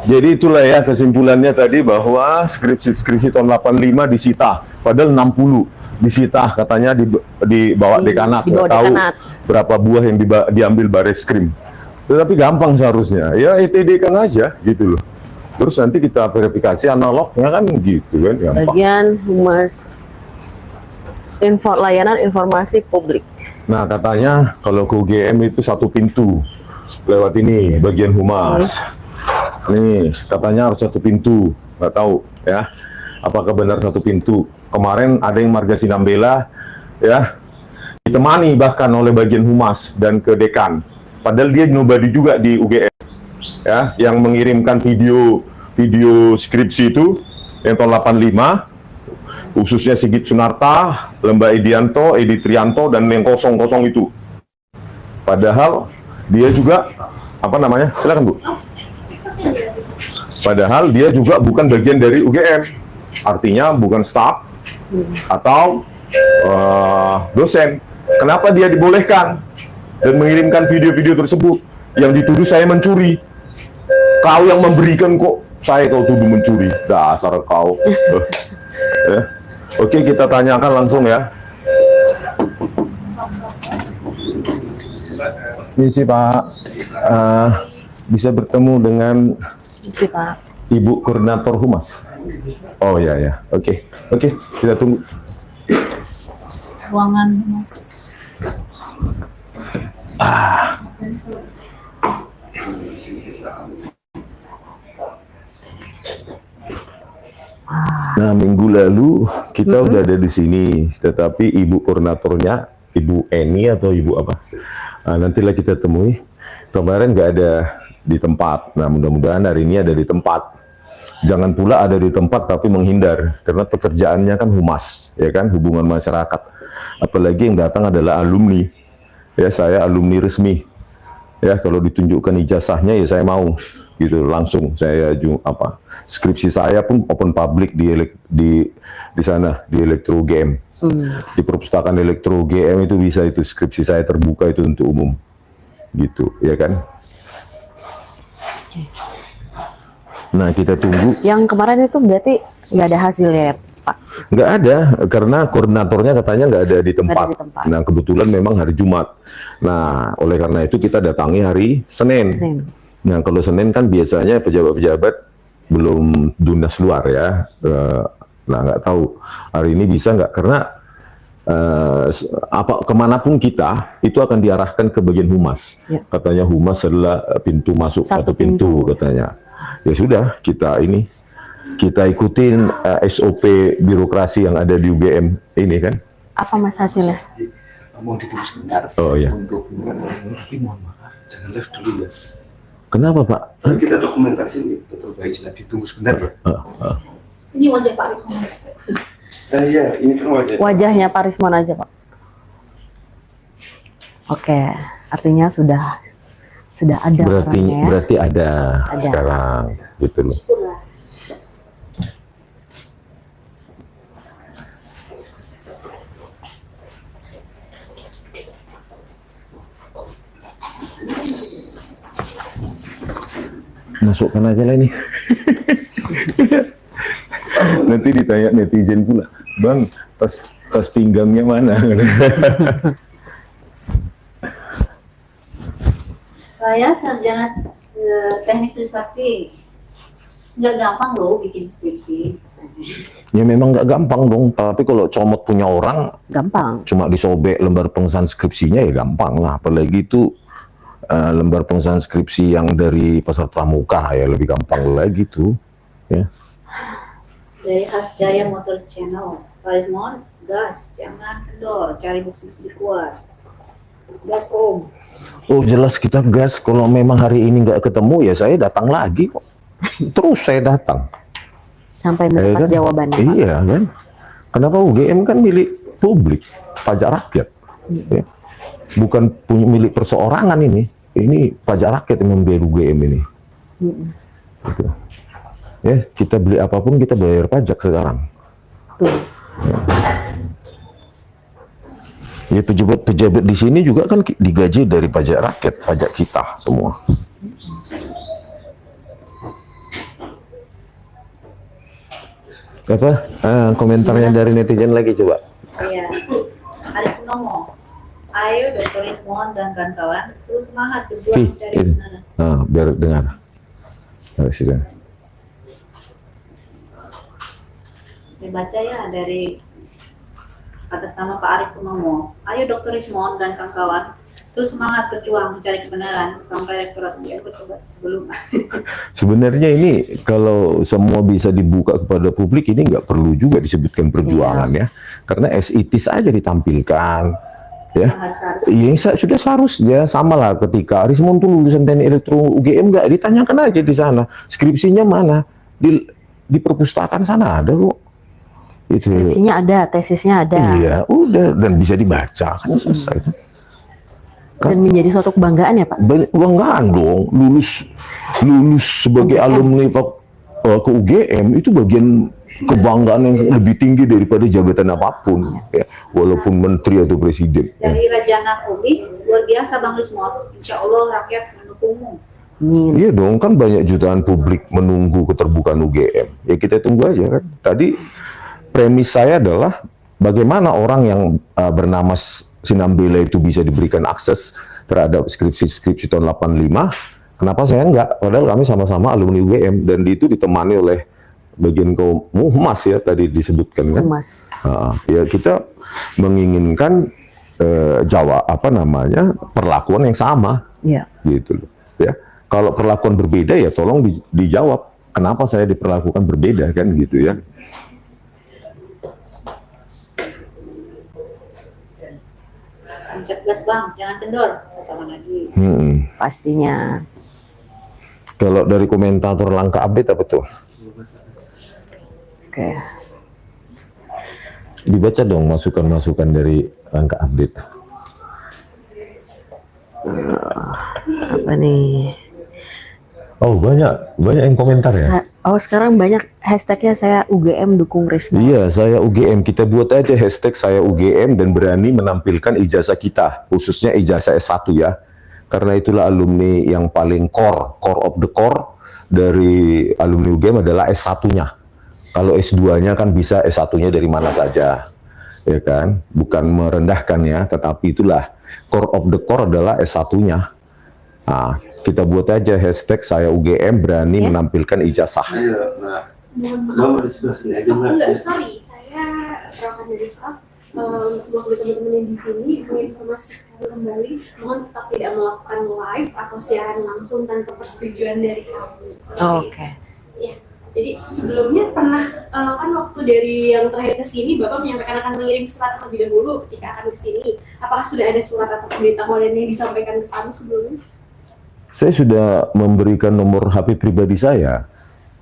Jadi itulah ya kesimpulannya tadi bahwa skripsi tahun 85 disita, padahal 60 disita katanya dibawa dekanat. Di bawah Nggak tahu dekanat. berapa buah yang diambil Bareskrim. Tetapi gampang seharusnya, ya ETD kan aja gitu loh. Terus nanti kita verifikasi analognya kan gitu kan, gampang. Bagian Humas Layanan Informasi Publik. Nah katanya kalau ke UGM itu satu pintu lewat ini bagian Humas. Nih katanya harus satu pintu, nggak tahu ya apakah benar satu pintu. Kemarin ada yang Marga Sinambela ya ditemani bahkan oleh bagian Humas dan ke dekan. Padahal dia nobody juga di UGM ya, yang mengirimkan video skripsi itu yang tahun 85 khususnya Sigit Sunarta, Lemba Edianto, Edi Trianto, dan yang kosong-kosong itu. Padahal dia juga apa namanya? Silakan Bu. Padahal dia juga bukan bagian dari UGM, artinya bukan staf atau dosen. Kenapa dia dibolehkan dan mengirimkan video-video tersebut yang dituduh saya mencuri? Kau yang memberikan kok, saya kau tuduh mencuri. Dasar kau. Oke, kita tanyakan langsung ya. Misi Pak, bisa bertemu dengan Misi Pak. Ibu Koordinator Humas. Oh ya ya, oke, kita tunggu. Ruangan Humas. Nah, minggu lalu kita udah ada di sini, tetapi Ibu Koordinatornya, Ibu Eni atau Ibu apa? Nantilah kita temui. Kemarin nggak ada di tempat. Nah, mudah-mudahan hari ini ada di tempat. Jangan pula ada di tempat tapi menghindar, karena pekerjaannya kan humas, ya kan, hubungan masyarakat. Apalagi yang datang adalah alumni. Ya, saya alumni resmi. Ya, kalau ditunjukkan ijazahnya ya saya mau. Gitu langsung saya skripsi saya pun open public di sana di Elektro UGM. Di perpustakaan Elektro UGM itu bisa, itu skripsi saya terbuka itu untuk umum gitu ya kan. Nah kita tunggu. Yang kemarin itu berarti nggak ada hasilnya ya Pak? Nggak ada, karena koordinatornya katanya nggak ada di tempat. Nah kebetulan memang hari Jumat. Nah oleh karena itu kita datangi hari Senin. Nah, kalau Senin kan biasanya pejabat-pejabat belum dunas luar ya. Nah, nggak tahu hari ini bisa nggak, karena kemanapun kita itu akan diarahkan ke bagian humas. Ya. Katanya humas adalah pintu masuk satu pintu katanya. Ya sudah, kita ikutin SOP birokrasi yang ada di UGM ini kan. Apa Mas hasilnya? Mau ditunggu sebentar. Oh ya. Untuk tapi mohon maaf, jangan live dulu ya. Kenapa Pak? Kan kita dokumentasi nih, betul baik, jelas ditunggu sebentar ya. Ini wajah Pak Rismon. Iya, ini kan Wajahnya Pak Rismon aja Pak. Oke, artinya sudah ada orangnya ya? Berarti ada sekarang gitu loh. Masukkan aja lah ini. Nanti ditanya netizen pula, Bang, tas pinggangnya mana? Saya sarjana teknik resaksi. Nggak gampang loh bikin skripsi. Ya memang nggak gampang dong, tapi kalau comot punya orang, gampang. Cuma disobek lembar pengesahan skripsinya ya gampang lah, apalagi itu lembar pengesahan skripsi yang dari Pasar Pramuka ya lebih gampang lagi tuh ya. Dari Asjaya Motor Channel, Pak Rismon, gas, jangan kendor, cari bukti kuat. Gas Om. Oh jelas kita gas, kalau memang hari ini nggak ketemu ya saya datang lagi kok. Terus saya datang. Sampai mendapat jawabannya. Iya kan. Kenapa UGM kan milik publik, pajak rakyat. Ya. Bukan punya milik perseorangan ini. ini pajak rakyat yang membayar UGM ini. Gitu. Ya, kita beli apapun kita bayar pajak sekarang. Ya, pejabat di sini juga kan digaji dari pajak rakyat, pajak kita semua. Apa? Komentarnya dari netizen lagi coba. Iya. Arif Purnomo. Ayo Dr. Ismon dan kawan-kawan terus semangat berjuang mencari kebenaran. Biar dengar. Saya baca ya dari atas nama Pak Arif Purnomo. Ayo Dr. Ismon dan kawan-kawan terus semangat berjuang mencari kebenaran sampai Rektorat UGM bertobat sebelum. Sebenarnya ini kalau semua bisa dibuka kepada publik ini nggak perlu juga disebutkan perjuangan ya, karena as it is aja ditampilkan ya. Iya sudah seharusnya sama lah ketika Arismon tuh lulusan teknik elektro UGM nggak ditanyakan aja di sana skripsinya mana di perpustakaan sana ada kok. Itu. Skripsinya ada, tesisnya ada. Iya, udah dan bisa dibaca kan selesai. Dan menjadi suatu kebanggaan ya Pak? Kebanggaan dong, lulus sebagai alumni ke UGM itu bagian kebanggaan yang lebih tinggi daripada jabatan apapun, ya, walaupun menteri atau presiden. Dari Rajana Kobi, luar biasa Bang Rismon, insya Allah rakyat mendukungmu. Iya dong, kan banyak jutaan publik menunggu keterbukaan UGM. Ya kita tunggu aja kan. Tadi premis saya adalah bagaimana orang yang bernama Sinambela itu bisa diberikan akses terhadap skripsi tahun 85, kenapa saya enggak? Padahal kami sama-sama alumni UGM dan itu ditemani oleh bagian kaum humas ya tadi disebutkan kan. Humas. Ya kita menginginkan perlakuan yang sama. Iya. Gitu loh. Ya. Kalau perlakuan berbeda ya tolong dijawab kenapa saya diperlakukan berbeda kan gitu ya. Cerdas Bang, jangan kendor, katakan lagi. Pastinya. Kalau dari komentator Langkah Update apa tuh? Oke. Dibaca dong masukan-masukan dari Langkah Update. Apa nih? Oh banyak yang komentar ya. Oh sekarang banyak hashtagnya saya UGM dukung Rismon. Iya saya UGM, kita buat aja hashtag saya UGM dan berani menampilkan ijazah kita, khususnya ijazah S1 ya. Karena itulah alumni yang paling core of the core dari alumni UGM adalah S1-nya. Kalau S2-nya kan bisa S1-nya dari mana saja, ya kan? Bukan merendahkan ya, tetapi itulah core of the core adalah S1-nya. Nah, kita buat aja hashtag saya UGM berani menampilkan ijazah. Ayo, Mbak. Mama di sebelah sini aja, Mbak. Enggak, sorry. Saya perawat dari staff. Untuk teman-teman yang di sini menginformasikan kembali, mohon tetap tidak melakukan live atau siaran langsung tanpa persetujuan dari kami. Oke. Ya, jadi sebelumnya pernah kan waktu dari yang terakhir ke sini Bapak menyampaikan akan mengirim surat terlebih dahulu ketika akan ke sini. Apakah sudah ada surat atau pemberitahuan yang disampaikan ke kami sebelumnya? Saya sudah memberikan nomor HP pribadi saya.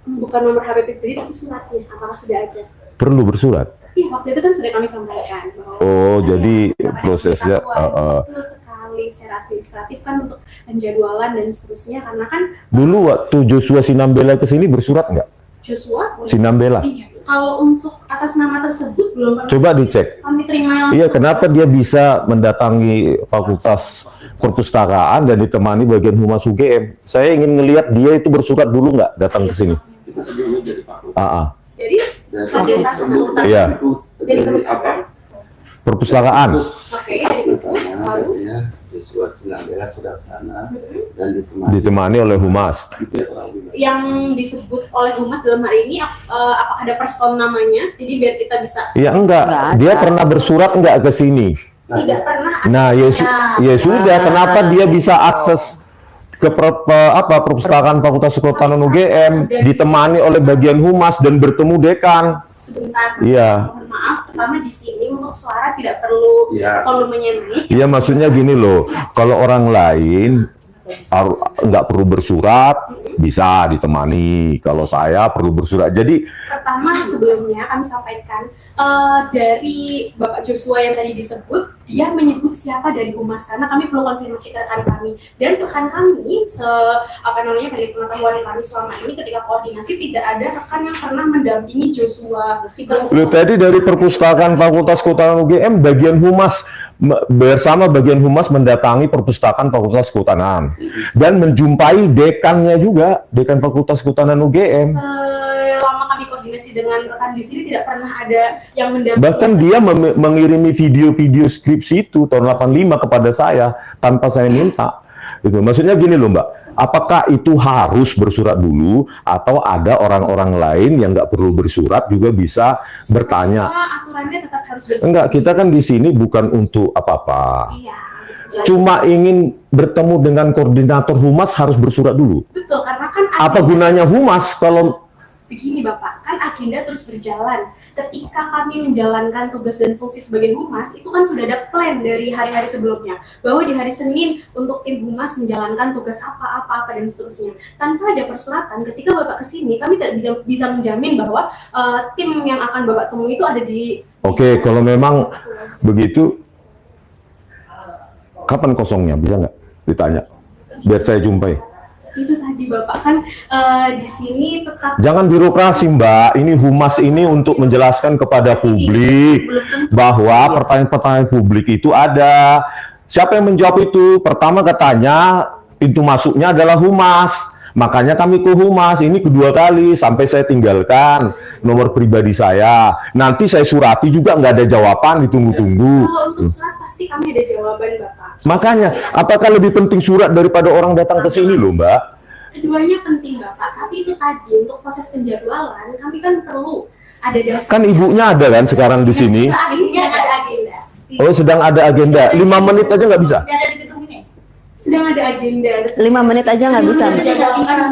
Bukan nomor HP pribadi tapi suratnya. Apakah sudah ada? Perlu bersurat. Iya, waktu itu kan sudah kami sampaikan. Oh, jadi prosesnya betul sekali secara administratif kan untuk penjadwalan dan seterusnya karena kan dulu waktu Joshua Sinambela ke sini bersurat nggak? Joshua Sinambela. iya, kalau untuk atas nama tersebut belum pernah Coba dicek. kami terima yang Iya, kenapa dia bisa mendatangi Fakultas Perpustakaan dan ditemani bagian humas UGM? Saya ingin ngelihat dia itu bersurat dulu nggak datang ke sini. Kita sebelumnya dari Pak. jadi fasilitas angkutan Iya. dari apa? Perpustakaan. oke dari perpus lalu Ya, Joshua Sinambela sudah ke sana dan Ditemani oleh humas. yang disebut oleh humas dalam hal ini apakah ada person namanya jadi biar kita bisa Ya enggak, dia pernah bersurat enggak ke sini? tidak pernah Nah, ya sudah, kenapa dia bisa akses ke perpustakaan Fakultas Kedokteran UGM ditemani oleh bagian humas dan bertemu dekan? sebentar. Iya. Mohon maaf, pertama di sini untuk suara tidak perlu Iya. volumenya naik. Iya, maksudnya gini loh, kalau orang lain nggak perlu bersurat, bisa ditemani. Kalau saya perlu bersurat. Jadi Pertama, sebelumnya kami sampaikan dari Bapak Joshua yang tadi disebut, dia menyebut siapa dari Humas karena kami perlu konfirmasi ke rekan kami. Dan rekan kami, dari pengetahuan kami selama ini ketika koordinasi tidak ada rekan yang pernah mendampingi Joshua. Loh, tadi dari perpustakaan Fakultas Kehutanan UGM, bagian Humas bersama bagian Humas mendatangi perpustakaan Fakultas Kehutanan dan menjumpai dekannya juga, dekan Fakultas Kehutanan UGM. Selama kami koordinasi dengan rekan di sini tidak pernah ada yang mendampingi. Bahkan dia mengirimi video-video skripsi itu tahun 85 kepada saya tanpa saya minta. Itu maksudnya gini loh Mbak, apakah itu harus bersurat dulu atau ada orang-orang lain yang nggak perlu bersurat juga bisa bertanya? Aturannya tetap harus bersurat. Enggak, kita kan di sini bukan untuk apa-apa. Iya. Cuma ingin bertemu dengan koordinator Humas harus bersurat dulu. Betul, karena kan Apa gunanya Humas kalau begini Bapak, kan agenda terus berjalan. Ketika kami menjalankan tugas dan fungsi sebagai Humas, itu kan sudah ada plan dari hari-hari sebelumnya. Bahwa di hari Senin untuk tim Humas menjalankan tugas apa dan seterusnya. Tanpa ada persuratan, ketika Bapak kesini, kami tidak bisa menjamin bahwa tim yang akan Bapak temui itu ada di... Oke, kalau memang begitu, kapan kosongnya? Bisa nggak ditanya? Biar saya jumpai. Itu tadi Bapak kan di sini tetap... Jangan birokrasi Mbak, ini Humas ini untuk menjelaskan kepada publik bahwa pertanyaan-pertanyaan publik itu ada. Siapa yang menjawab itu? Pertama katanya pintu masuknya adalah Humas. Makanya kami ke Humas, ini kedua kali sampai saya tinggalkan nomor pribadi saya. Nanti saya surati juga nggak ada jawaban, ditunggu-tunggu. Kalau untuk surat pasti kami ada jawaban Bapak. Makanya, apakah lebih penting surat daripada orang datang ke sini loh Mbak? Keduanya penting Bapak, tapi itu tadi untuk proses penjadwalan kami kan perlu ada dasar. Kan ibunya ada kan sekarang di sini? Sedang ada agenda. Oh sedang ada agenda, 5 menit aja nggak bisa? Tidak ada di gedung ini. Sedang ada agenda. 5 menit aja nggak bisa, Mbak.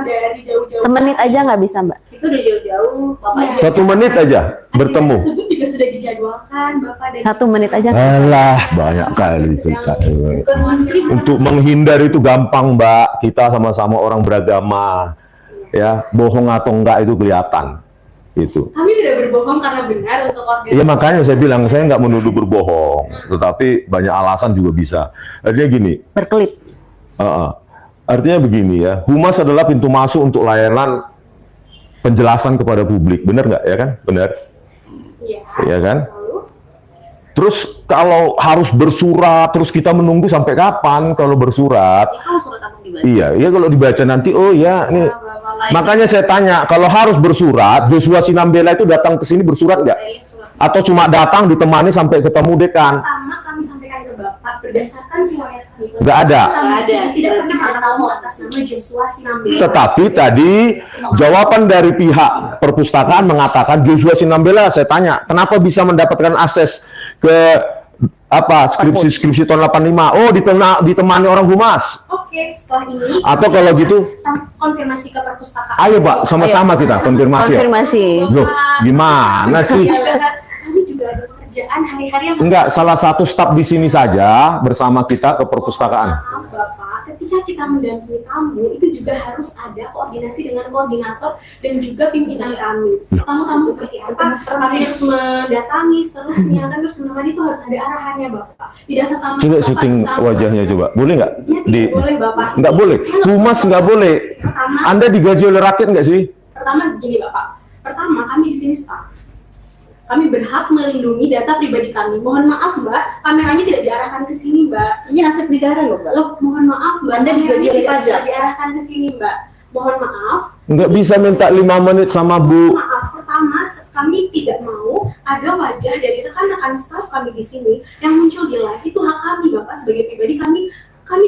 Dari jauh-jauh. Semenit aja nggak bisa, Mbak. Itu udah jauh-jauh, Bapak. 1 menit aja bertemu. Agenda tersebut juga sudah dijadwalkan Bapak dan 1 menit aja. Alah, banyak kali cerita. Bukan menteri, Untuk menghindar itu gampang Mbak, kita sama-sama orang beragama. Ya, bohong atau enggak itu kelihatan. Itu. kami tidak berbohong karena benar untuk koordinasi. Iya makanya saya bilang, saya nggak menuduh berbohong. Tetapi banyak alasan juga bisa. Artinya gini, Berkelit. artinya begini ya, Humas adalah pintu masuk untuk layanan penjelasan kepada publik. Benar nggak ya kan? Benar. Iya. Iya kan? Lalu, Terus kalau harus bersurat, terus kita menunggu sampai kapan kalau bersurat? kalau surat apa dibaca? Iya kalau dibaca nanti, oh ya, nih. Makanya saya tanya, kalau harus bersurat, Joshua Sinambela itu datang ke sini bersurat nggak? Atau cuma datang ditemani sampai ketemu dekan? pertama kami sampaikan ke Bapak berdasarkan riwayat kami. Nggak ada. Nggak ada. Tidak pernah ada tamu atas nama Joshua Sinambela. Tetapi tadi jawaban dari pihak perpustakaan mengatakan Joshua Sinambela, saya tanya, kenapa bisa mendapatkan akses ke apa skripsi tahun 85? Oh, ditemani orang Humas. Oke, setelah ini Atau kalau gitu, konfirmasi ke perpustakaan. ayo Pak, sama-sama kita konfirmasi. Ya? Konfirmasi. Loh, gimana sih? Kami juga ada pekerjaan hari-hari yang Enggak, salah satu staf di sini saja bersama kita ke perpustakaan. Maaf Bapak, ketika kita mendampingi tamu itu juga harus ada koordinasi dengan koordinator dan juga pimpinan kami. Tamu-tamu seperti apa, kami harus mendatangi seterusnya kan terus menemani itu harus ada arahannya Bapak. Tidak serta-merta Coba Bapak syuting bisa- wajahnya coba, boleh nggak? Ya, tidak boleh Bapak. Nggak boleh, Humas nggak boleh. Pertama, Anda digaji oleh rakyat nggak sih? pertama begini Bapak. Pertama, kami di sini staff. Kami berhak melindungi data pribadi kami. Mohon maaf Mbak, kameranya tidak diarahkan ke sini Mbak. Ini aset negara loh, Mbak. Loh, mohon maaf Mbak, Anda digaji kameranya oleh tidak pajak. bisa diarahkan ke sini Mbak. Mohon maaf. Nggak bisa minta 5 menit sama Bu. Maaf, pertama kami tidak mau ada wajah dari rekan-rekan staf kami di sini yang muncul di live. Itu hak kami Bapak sebagai pribadi kami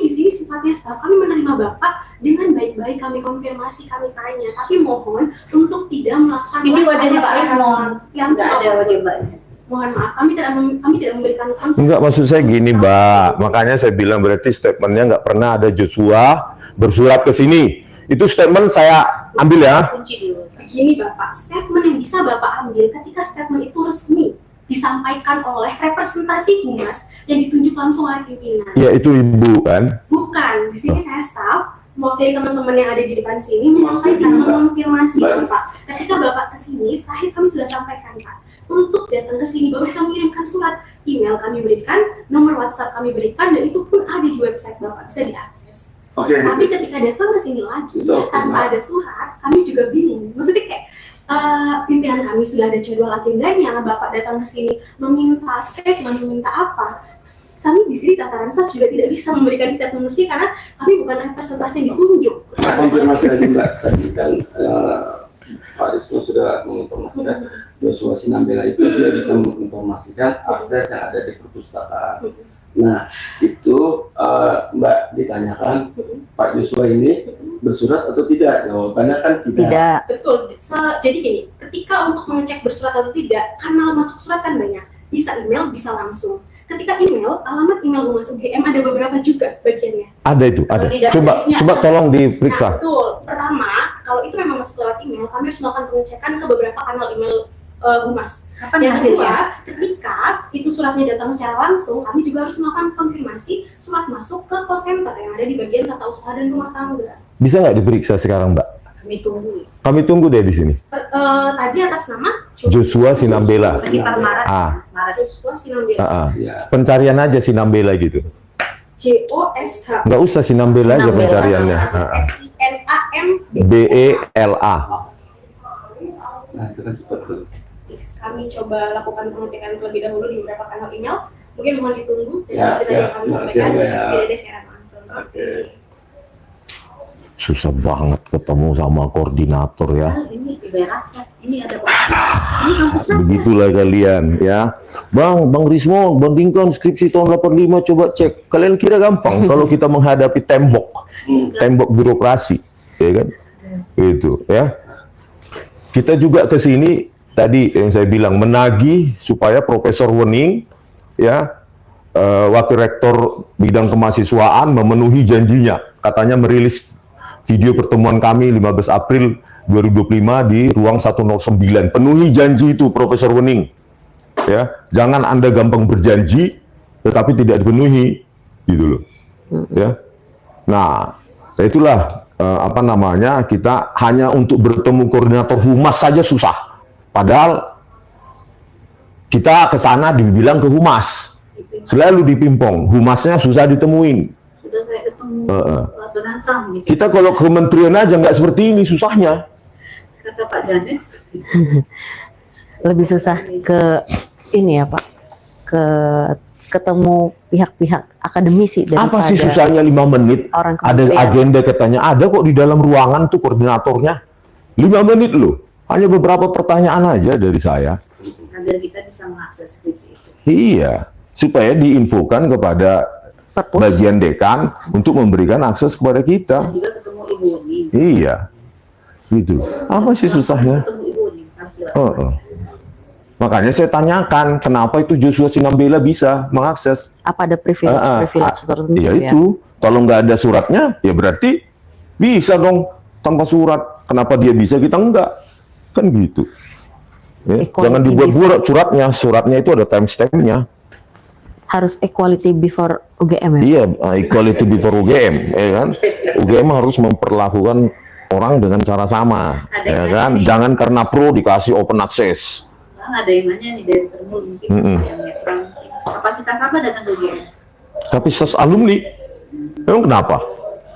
di sini sifatnya staf. Kami menerima Bapak dengan baik-baik, kami konfirmasi, kami tanya. Tapi mohon untuk tidak melakukan Ini live wajahnya Pak yang Resmond. yang Nggak ada wajah Mbak. Mohon maaf, kami tidak memberikan konsep. Enggak, maksud saya gini Mbak, makanya saya bilang berarti statementnya nggak pernah ada Joshua bersurat ke sini. Itu statement saya ambil ya. Kunci dulu. Begini Bapak, statement yang bisa Bapak ambil ketika statement itu resmi disampaikan oleh representasi Humas yang ditunjuk langsung oleh pimpinan. Ya itu Ibu kan. Bukan Bukan, di sini saya staff, mewakili teman-teman yang ada di depan sini menyampaikan, mengonfirmasi Bapak. Ketika Bapak kesini, terakhir kami sudah sampaikan Pak, untuk datang ke sini Bapak bisa mengirimkan surat, email kami berikan, nomor WhatsApp kami berikan, dan itu pun ada di website Bapak, bisa diakses. Oke. Tapi ketika datang ke sini lagi tanpa ada surat, kami juga bingung. Maksudnya kayak pimpinan kami sudah ada jadwal agendanya, Bapak datang ke sini meminta statement, meminta apa? Kami di sini tataran staff juga tidak bisa memberikan statement bersih karena kami bukan representasi yang ditunjuk. Konfirmasi lagi Mbak, tadi kan Pak Risno sudah menginformasikan Joshua Sinambela itu dia bisa menginformasikan akses yang ada di perpustakaan. Nah itu Mbak ditanyakan Pak Joshua ini bersurat atau tidak? Jawabannya kan tidak. Tidak. Betul. Jadi gini, ketika untuk mengecek bersurat atau tidak, kanal masuk surat kan banyak. Bisa email, bisa langsung. Ketika email, alamat email masuk GM ada beberapa juga bagiannya. Ada itu, ada. Kalau tidak Coba tulisnya coba ada. tolong Nah, diperiksa. betul. Pertama, kalau itu memang masuk lewat email, kami harus melakukan pengecekan ke beberapa kanal email humas. Kapan Yang kedua, hasilnya? ketika itu suratnya datang secara langsung, kami juga harus melakukan konfirmasi surat masuk ke call center yang ada di bagian tata usaha dan rumah tangga. Bisa nggak diperiksa sekarang, Mbak? Kami tunggu. Kami tunggu deh di sini. Tadi atas nama Joshua Sinambela. Sekitar Maret. Ah. Joshua Sinambela. Ya. Pencarian aja Sinambela gitu. JOSH. Nggak usah Sinambela aja Sinambela. pencariannya. BELA. Nah itu kan cepat tuh. Kami coba lakukan pengecekan terlebih dahulu di beberapa kanal email. Mungkin mohon ditunggu dan Ya, seperti tadi siap. yang kami Ya, sampaikan, siap, ya. tidak ada siaran langsung. Oke. Susah banget ketemu sama koordinator ya. Ini di daerah atas. Ini ada ini kampus Begitulah kalian ya. Bang Rismo, bandingkan skripsi tahun 85 coba cek. Kalian kira gampang kalau kita menghadapi tembok birokrasi, ya kan? Itu ya. Kita juga ke sini tadi yang saya bilang menagih supaya Profesor Wening ya Wakil Rektor bidang kemahasiswaan memenuhi janjinya. Katanya merilis video pertemuan kami 15 April 2025 di ruang 109. Penuhi janji itu Profesor Wening. Ya, jangan Anda gampang berjanji tetapi tidak dipenuhi gitu loh. Ya. Nah, itulah apa namanya, kita hanya untuk bertemu koordinator humas saja susah. Padahal kita ke sana dibilang ke humas. Selalu dipimpong, humasnya susah ditemuin. sudah kayak ketemu Donald Trump gitu. Kita kalau kementerian aja nggak seperti ini susahnya. Kata Pak Janis. Lebih susah ke ini ya Pak, ke ketemu pihak-pihak akademisi Apa sih daripada susahnya 5 menit? orang Ada kementerian. agenda katanya, ada kok di dalam ruangan tuh koordinatornya. 5 menit loh. Hanya beberapa pertanyaan aja dari saya. Agar kita bisa mengakses skripsi itu. Iya, supaya diinfokan kepada perpus. bagian dekan untuk memberikan akses kepada kita. Dan juga ketemu Ibu Uning. Iya, gitu. Apa sih susahnya? Ketemu Ibu Uning harus lewat. Oh. Makanya saya tanyakan, kenapa itu Joshua Sinambela bisa mengakses? Apa ada privilege tertentu Ya ya? itu, kalau nggak ada suratnya, ya berarti bisa dong tanpa surat. Kenapa dia bisa, kita enggak? Kan gitu. Ya, Equality jangan dibuat-buat suratnya. Suratnya itu ada timestamp-nya. Harus equality before UGM ya? Iya, equality before UGM, ya kan? UGM harus memperlakukan orang dengan cara sama, Ada ya yang kan? nanya nih. Jangan karena pro dikasih open access. Kan ada yang nanya nih dari Termul mungkin yang netral. Kapasitas apa datang ke UGM? Tapi ses alumni, emang kenapa?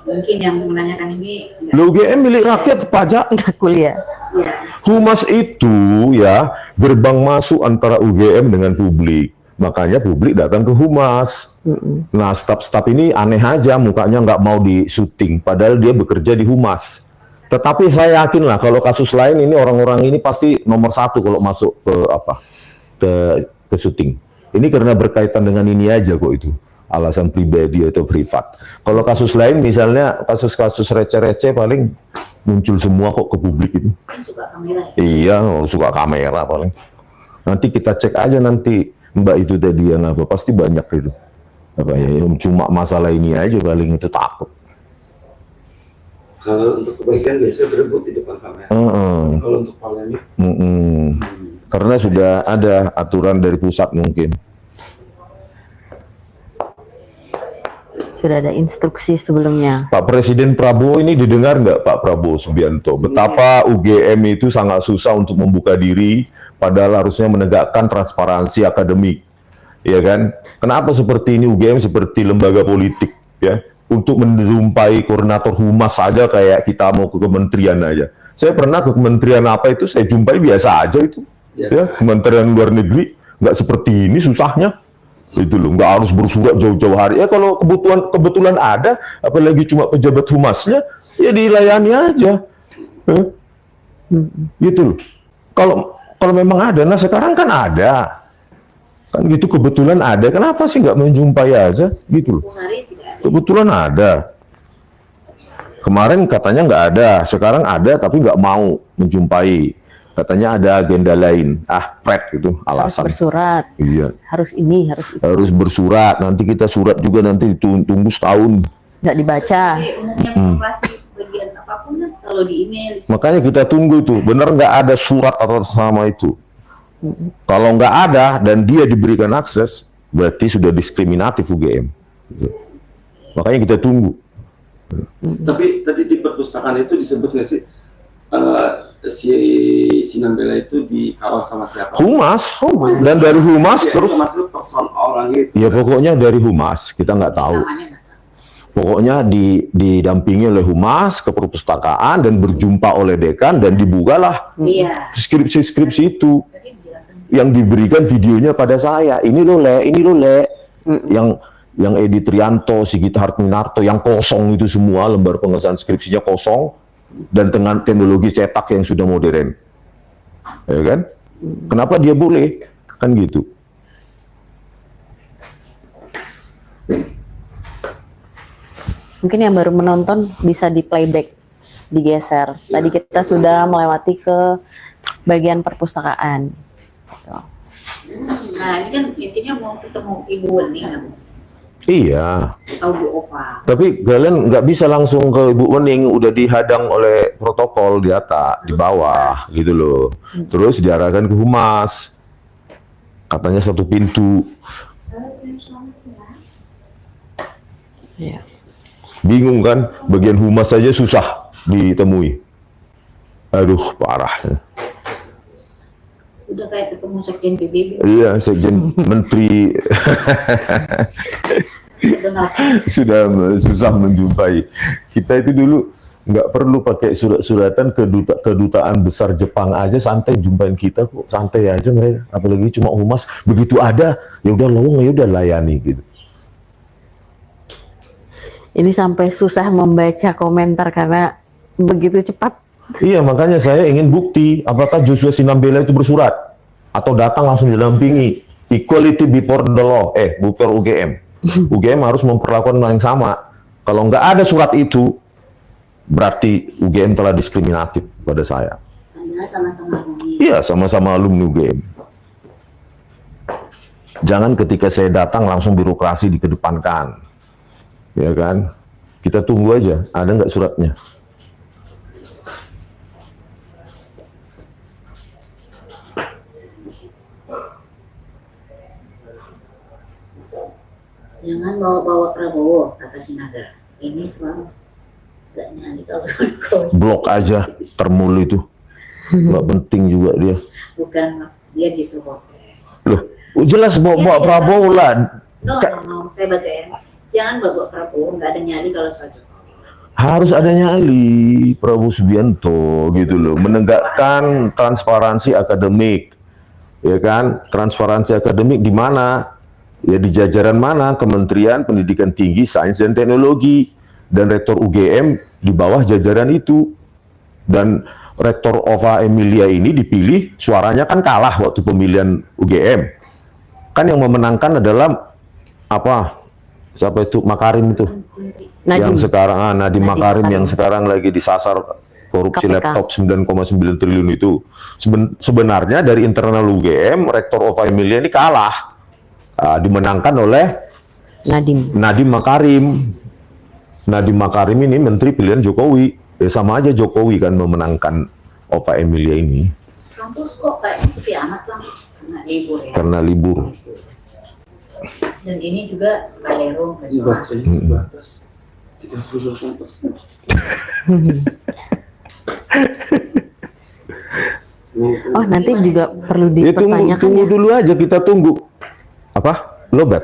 Mungkin yang menanyakan ini enggak. Lo UGM milik rakyat, pajak. Nggak kuliah. Ya. Humas itu ya gerbang masuk antara UGM dengan publik. Makanya publik datang ke humas. Nah, staf-staf ini aneh aja, mukanya nggak mau di syuting, padahal dia bekerja di humas. Tetapi saya yakin lah kalau kasus lain ini orang-orang ini pasti nomor 1 kalau masuk ke ke syuting. Ini karena berkaitan dengan ini aja kok itu. Alasan pribadi atau privat. Kalau kasus lain misalnya kasus-kasus receh-receh paling muncul semua kok ke publik itu. Kan suka kamera ya. Iya, suka kamera paling. Nanti kita cek aja nanti Mbak itu tadi yang apa, pasti banyak itu. Apa ya, yang cuma masalah ini aja paling itu takut. Kalau untuk kebaikan biasanya berebut di depan kamera. Kalau untuk polemik, Karena sudah ada aturan dari pusat mungkin. Sudah ada instruksi sebelumnya. Pak Presiden Prabowo ini didengar nggak Pak Prabowo Subianto? Betapa UGM itu sangat susah untuk membuka diri, padahal harusnya menegakkan transparansi akademik, ya kan? Kenapa seperti ini UGM seperti lembaga politik, ya? Untuk menjumpai koordinator humas saja kayak kita mau ke kementerian aja. Saya pernah ke kementerian apa itu, saya jumpai biasa aja itu, ya. Kementerian Luar Negeri nggak seperti ini susahnya. Itu loh, nggak harus bersurat jauh-jauh hari. Ya kalau kebetulan ada, apalagi cuma pejabat humasnya, ya dilayani aja. Gitu loh. Kalau memang ada, nah sekarang kan ada. Kan gitu kebetulan ada, kenapa sih nggak menjumpai aja? Gitu loh. Kebetulan ada. Kemarin katanya nggak ada, sekarang ada tapi nggak mau menjumpai. Katanya ada agenda lain. Pret itu alasan. Harus bersurat. Iya. Harus ini, harus itu. Harus bersurat. Nanti kita surat juga nanti tunggu setahun. Nggak dibaca. Jadi umumnya populasi bagian apapun kan kalau di email. Makanya kita tunggu tuh. Bener nggak ada surat atau sama itu. Kalau nggak ada dan dia diberikan akses, berarti sudah diskriminatif UGM. Makanya kita tunggu. Tapi tadi di perpustakaan itu disebut nggak sih? Si Sinambela itu dikawal sama siapa? Humas. Dan dari humas Ya, terus. itu maksud person orang itu. Ya pokoknya dari humas, kita nggak tahu. Pokoknya didampingi oleh humas ke perpustakaan dan berjumpa oleh dekan dan dibukalah Iya. skripsi itu Tadi dijelasin. yang diberikan videonya pada saya. Ini loh le, yang Edi Trianto, Sigita Hartminarto, yang kosong itu semua lembar pengesahan skripsinya kosong dan dengan teknologi cetak yang sudah modern, ya kan? Kenapa dia boleh? Kan gitu. Mungkin yang baru menonton bisa di playback, digeser. Tadi kita sudah melewati ke bagian perpustakaan. Nah ini kan intinya mau ketemu Ibu Wening Iya. atau Bu Ova. Tapi kalian nggak bisa langsung ke Ibu Wening, udah dihadang oleh protokol di atas, di bawah, gitu loh. Terus diarahkan ke humas. Katanya satu pintu. Iya. Bingung kan? Bagian humas saja susah ditemui. Aduh, parah. Udah kayak ketemu Sekjen PBB. Iya, Sekjen Menteri Udah nggak sudah susah menjumpai. Kita itu dulu nggak perlu pakai surat-suratan ke kedutaan besar Jepang aja, santai jumpain kita kok, santai aja mereka. Apalagi cuma humas, begitu ada ya udah lowong, ya udah layani gitu. Ini sampai susah membaca komentar karena begitu cepat. Iya, makanya saya ingin bukti apakah Joshua Sinambela itu bersurat atau datang langsung didampingi. Equality before the law, before UGM. UGM harus memperlakukan yang sama. Kalau nggak ada surat itu, berarti UGM telah diskriminatif pada saya. Anda sama-sama alumni. Iya, sama-sama alumni UGM. Jangan ketika saya datang langsung birokrasi dikedepankan. Ya kan? Kita tunggu aja, ada nggak suratnya? Jangan bawa-bawa Prabowo, kata Sinaga. Ini soal nggak nyali kalau Jokowi. Blok aja, termul itu. Nggak penting juga dia. Bukan mas, dia justru protes. Loh, jelas bawa Prabowo lah. No, saya baca ya. Jangan bawa Prabowo, nggak ada nyali kalau soal Jokowi. Harus ada nyali Prabowo Subianto gitu loh, menegakkan transparansi akademik, ya kan? Transparansi akademik di mana? Ya di jajaran mana? Kementerian Pendidikan Tinggi, Sains dan Teknologi, dan Rektor UGM di bawah jajaran itu. Dan Rektor Ova Emilia ini dipilih, suaranya kan kalah waktu pemilihan UGM. Kan yang memenangkan adalah apa? Siapa itu? Makarim itu. Yang sekarang Nadiem Makarim yang sekarang lagi disasar korupsi KPK. laptop 9,9 triliun itu. Sebenarnya dari internal UGM, Rektor Ova Emilia ini kalah. Dimenangkan oleh Nadiem Makarim. Nadiem Makarim ini menteri pilihan Jokowi. Sama aja Jokowi kan memenangkan Ova Emilia ini. Kampus kok kayaknya sepi amat lah, karena libur ya. Karena libur. Dan ini juga Kalero. Ini baterainya terbatas 38%. Oh, nanti juga perlu Ya tunggu dipertanyakan ya. dulu aja, kita tunggu. Apa? Lobat.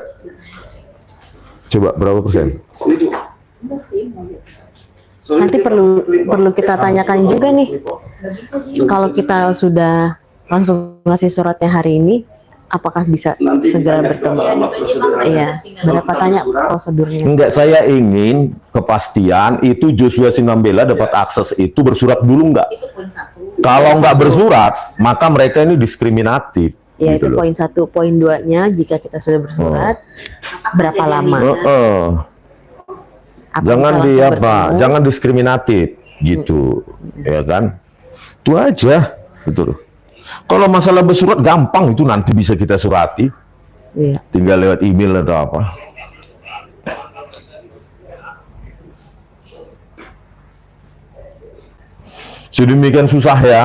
Coba berapa persen? Itu. Enggak sih, mau lihat. Soalnya Nanti dia perlu kita tanyakan juga nih. Nggak bisa sih. Kalau kita sudah langsung ngasih suratnya hari ini, apakah bisa Nanti segera ditanya bertemu? ke alamat prosedur. Iya, berapa tanya prosedurnya? Enggak, saya ingin kepastian itu Joshua Sinambela dapat akses itu bersurat dulu enggak? Itu poin 1. Kalau nggak bersurat, maka mereka ini diskriminatif. Ya, gitu itu loh. poin 1. Poin 2-nya, jika kita sudah bersurat, berapa lama? Apa Jangan bisa di langsung apa? bertemu? Jangan diskriminatif gitu, ya kan? Itu aja, gitu loh. Kalau masalah bersurat gampang, itu nanti bisa kita surati, Iya. tinggal lewat email atau apa. Sedemikian susah ya,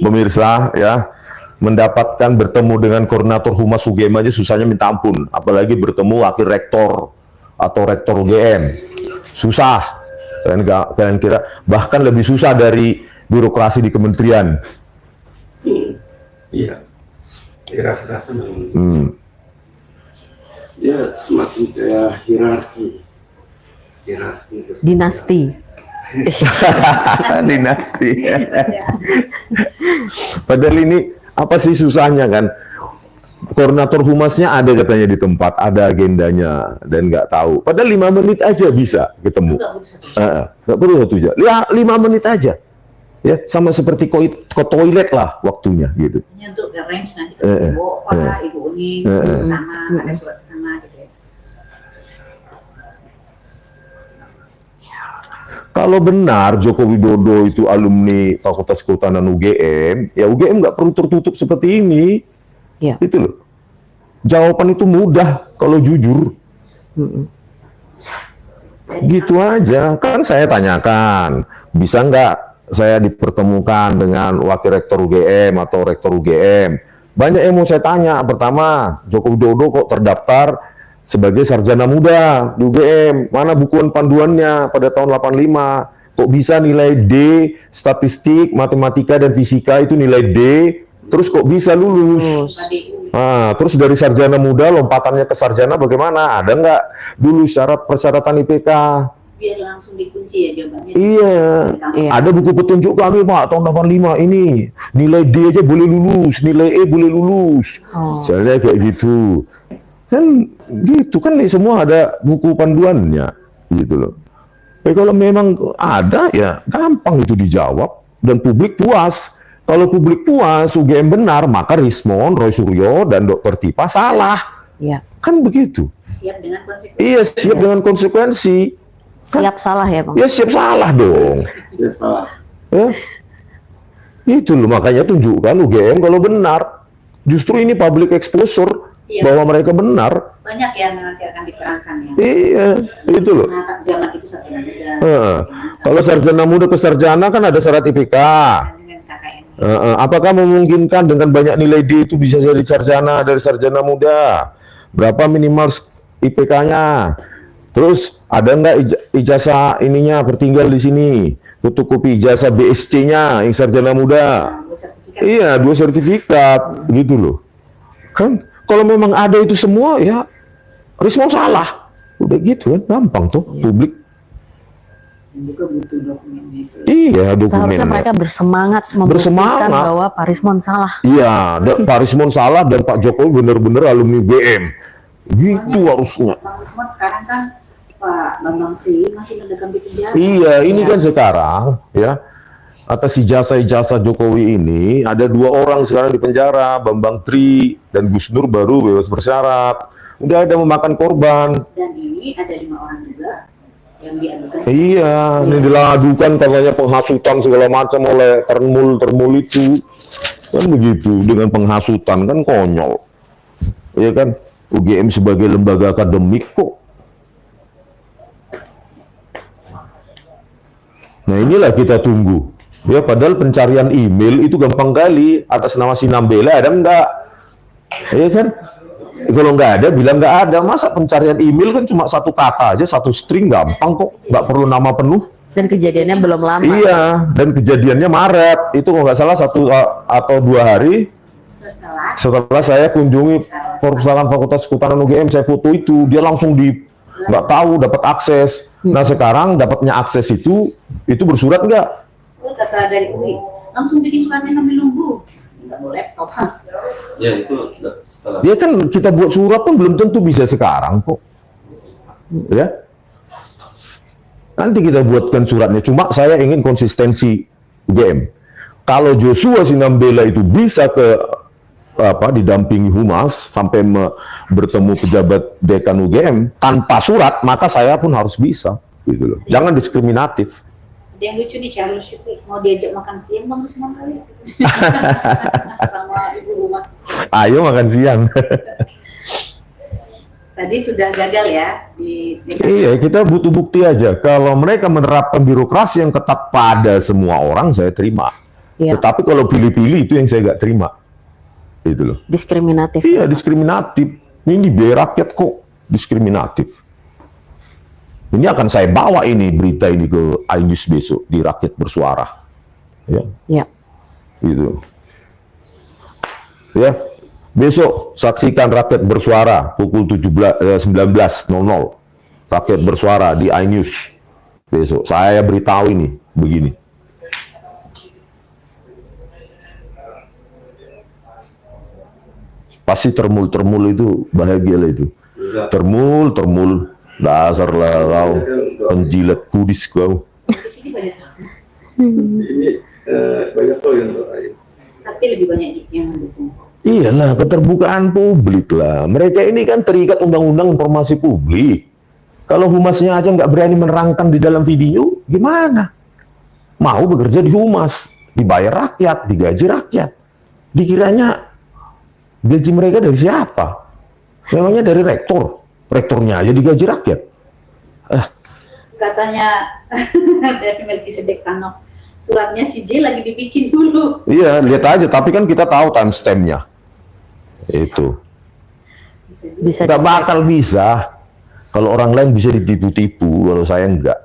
pemirsa ya, mendapatkan bertemu dengan koordinator Humas UGM aja susahnya minta ampun, apalagi bertemu wakil rektor atau rektor UGM, susah. Kalian kira bahkan lebih susah dari birokrasi di kementerian. Iya. Rasa-rasa memang. Hmm. Dia semacam kayak hierarki. Dinasti. Dinasti. Padahal ini apa sih susahnya kan? Koordinator humasnya ada katanya di tempat, ada agendanya dan nggak tahu. Padahal 5 menit aja bisa ketemu. Nggak perlu 1 jam. 5 menit aja. Ya, sama seperti ke toilet lah waktunya gitu. Ini untuk arrange nanti ke Ibu Pak, Ibu Uni, ke sana, ada surat ke sana gitu ya. Kalau benar Joko Widodo itu alumni Fakultas Kehutanan UGM, ya UGM nggak perlu tertutup seperti ini. Ya. Itu loh. Jawaban itu mudah kalau jujur. Gitu aja. Kan saya tanyakan, bisa nggak saya dipertemukan dengan wakil rektor UGM atau rektor UGM? Banyak yang mau saya tanya. Pertama, Joko Widodo kok terdaftar sebagai sarjana muda di UGM? Mana bukuan panduannya pada tahun 85? Kok bisa nilai D, statistik, matematika, dan fisika itu nilai D, terus kok bisa lulus? Nah, terus dari sarjana muda lompatannya ke sarjana bagaimana? Ada nggak dulu syarat persyaratan IPK? Biar langsung dikunci ya jawabannya. Iya. Iya. Ada buku petunjuk kami Pak tahun 85 ini nilai D aja boleh lulus, nilai E boleh lulus. Misalnya kayak gitu. Kan gitu kan semua ada buku panduannya gitu loh. Kalau memang ada ya gampang itu dijawab dan publik puas. Kalau publik puas UGM benar, maka Rismon, Roy Suryo dan Dr. Tipa salah. Iya. Kan begitu. Siap dengan konsekuensi. Iya, siap dengan konsekuensi. Siap salah ya, Bang? Ya siap salah dong. Dia salah. Ya. Itu loh, makanya tunjukkan UGM kalau benar. Justru ini public exposure bahwa mereka benar. Banyak yang nanti akan diterangkan ya. Iya, itu loh. Nah, zaman itu sarjana muda. Kalau sarjana muda ke sarjana kan ada syarat IPK. Dengan KKN. Apakah memungkinkan dengan banyak nilai D itu bisa jadi sarjana dari sarjana muda? Berapa minimal IPK-nya? Terus ada nggak ijazah ininya bertinggal di sini? Fotokopi ijazah BSC-nya yang sarjana muda. Iya, 2 sertifikat gitu loh. Kan kalau memang ada itu semua ya Rismon salah. Udah gitu kan gampang tuh publik. Juga butuh dokumennya itu. Iya, dokumennya. Seharusnya mereka bersemangat membuktikan Bersemangat. bahwa Pak Rismon salah. Iya, Pak Rismon salah dan Pak Jokowi benar-benar alumni BM. Gitu harusnya. Bang Rismon sekarang kan Pak Bambang Tri masih mendekam di penjara. Iya, ini kan sekarang ya atas ijazah-ijazah Jokowi ini ada 2 orang sekarang di penjara, Bambang Tri dan Gus Nur baru bebas bersyarat. Udah ada memakan korban. Dan ini ada 5 orang juga yang diadukan. Iya, ini diladukan katanya penghasutan segala macam oleh termul itu. Kan begitu, dengan penghasutan kan konyol. Iya kan, UGM sebagai lembaga akademik kok. Nah inilah kita tunggu. Ya padahal pencarian email itu gampang kali. Atas nama Sinambela ada enggak? Iya kan? Kalau nggak ada, bilang nggak ada. Masa pencarian email kan cuma satu kata aja, satu string, gampang kok. Nggak perlu nama penuh. Dan kejadiannya belum lama. Iya, dan kejadiannya Maret. Itu kalau nggak salah 1 atau 2 hari setelah saya kunjungi perpustakaan Fakultas Kehutanan UGM, saya foto itu, dia langsung nggak tahu dapat akses. Nah sekarang dapatnya akses itu bersurat nggak? Kata dari UI, langsung bikin suratnya sambil nunggu. Nggak mau laptop. Ya itu setelah. Dia kan kita buat surat pun belum tentu bisa sekarang kok. Ya. Nanti kita buatkan suratnya. Cuma saya ingin konsistensi UGM. Kalau Joshua Sinambela itu bisa didampingi humas sampai bertemu pejabat dekan UGM tanpa surat, maka saya pun harus bisa. Gitu loh. Jangan diskriminatif. Ada yang lucu nih, Charles Syukri mau diajak makan siang bang Gus kali sama ibu humas. Ayo makan siang. Tadi sudah gagal ya di Iya, kita butuh bukti aja. Kalau mereka menerapkan birokrasi yang ketat pada semua orang, saya terima. Iya. Tetapi kalau pilih-pilih itu yang saya nggak terima. Itu loh. Diskriminatif. Iya, diskriminatif. Ini biaya rakyat kok diskriminatif. Ini akan saya bawa ini berita ini ke iNews besok di Rakyat Bersuara. Ya. Ya. Gitu. Ya. Besok saksikan Rakyat Bersuara pukul 19.00. Rakyat Bersuara di iNews. Besok saya beritahu ini begini. Pasti termul itu bahagia lah itu. Termul dasar lah kau penjilat kudis kau. di sini banyak, Ini banyak tuh yang lain. tapi lebih banyak yang mendukung. Iyalah, keterbukaan publik lah. Mereka ini kan terikat undang-undang informasi publik. Kalau humasnya aja nggak berani menerangkan di dalam video, gimana? Mau bekerja di humas, dibayar rakyat, digaji rakyat. Dikiranya gaji mereka dari siapa? Memangnya dari rektor. Rektornya aja digaji rakyat. Katanya dari Melkisedek Kanok, suratnya si J lagi dibikin dulu. Iya, lihat aja. Tapi kan kita tahu timestamp-nya. Itu. Bisa Nggak bakal bisa. Kalau orang lain bisa ditipu-tipu, kalau saya enggak.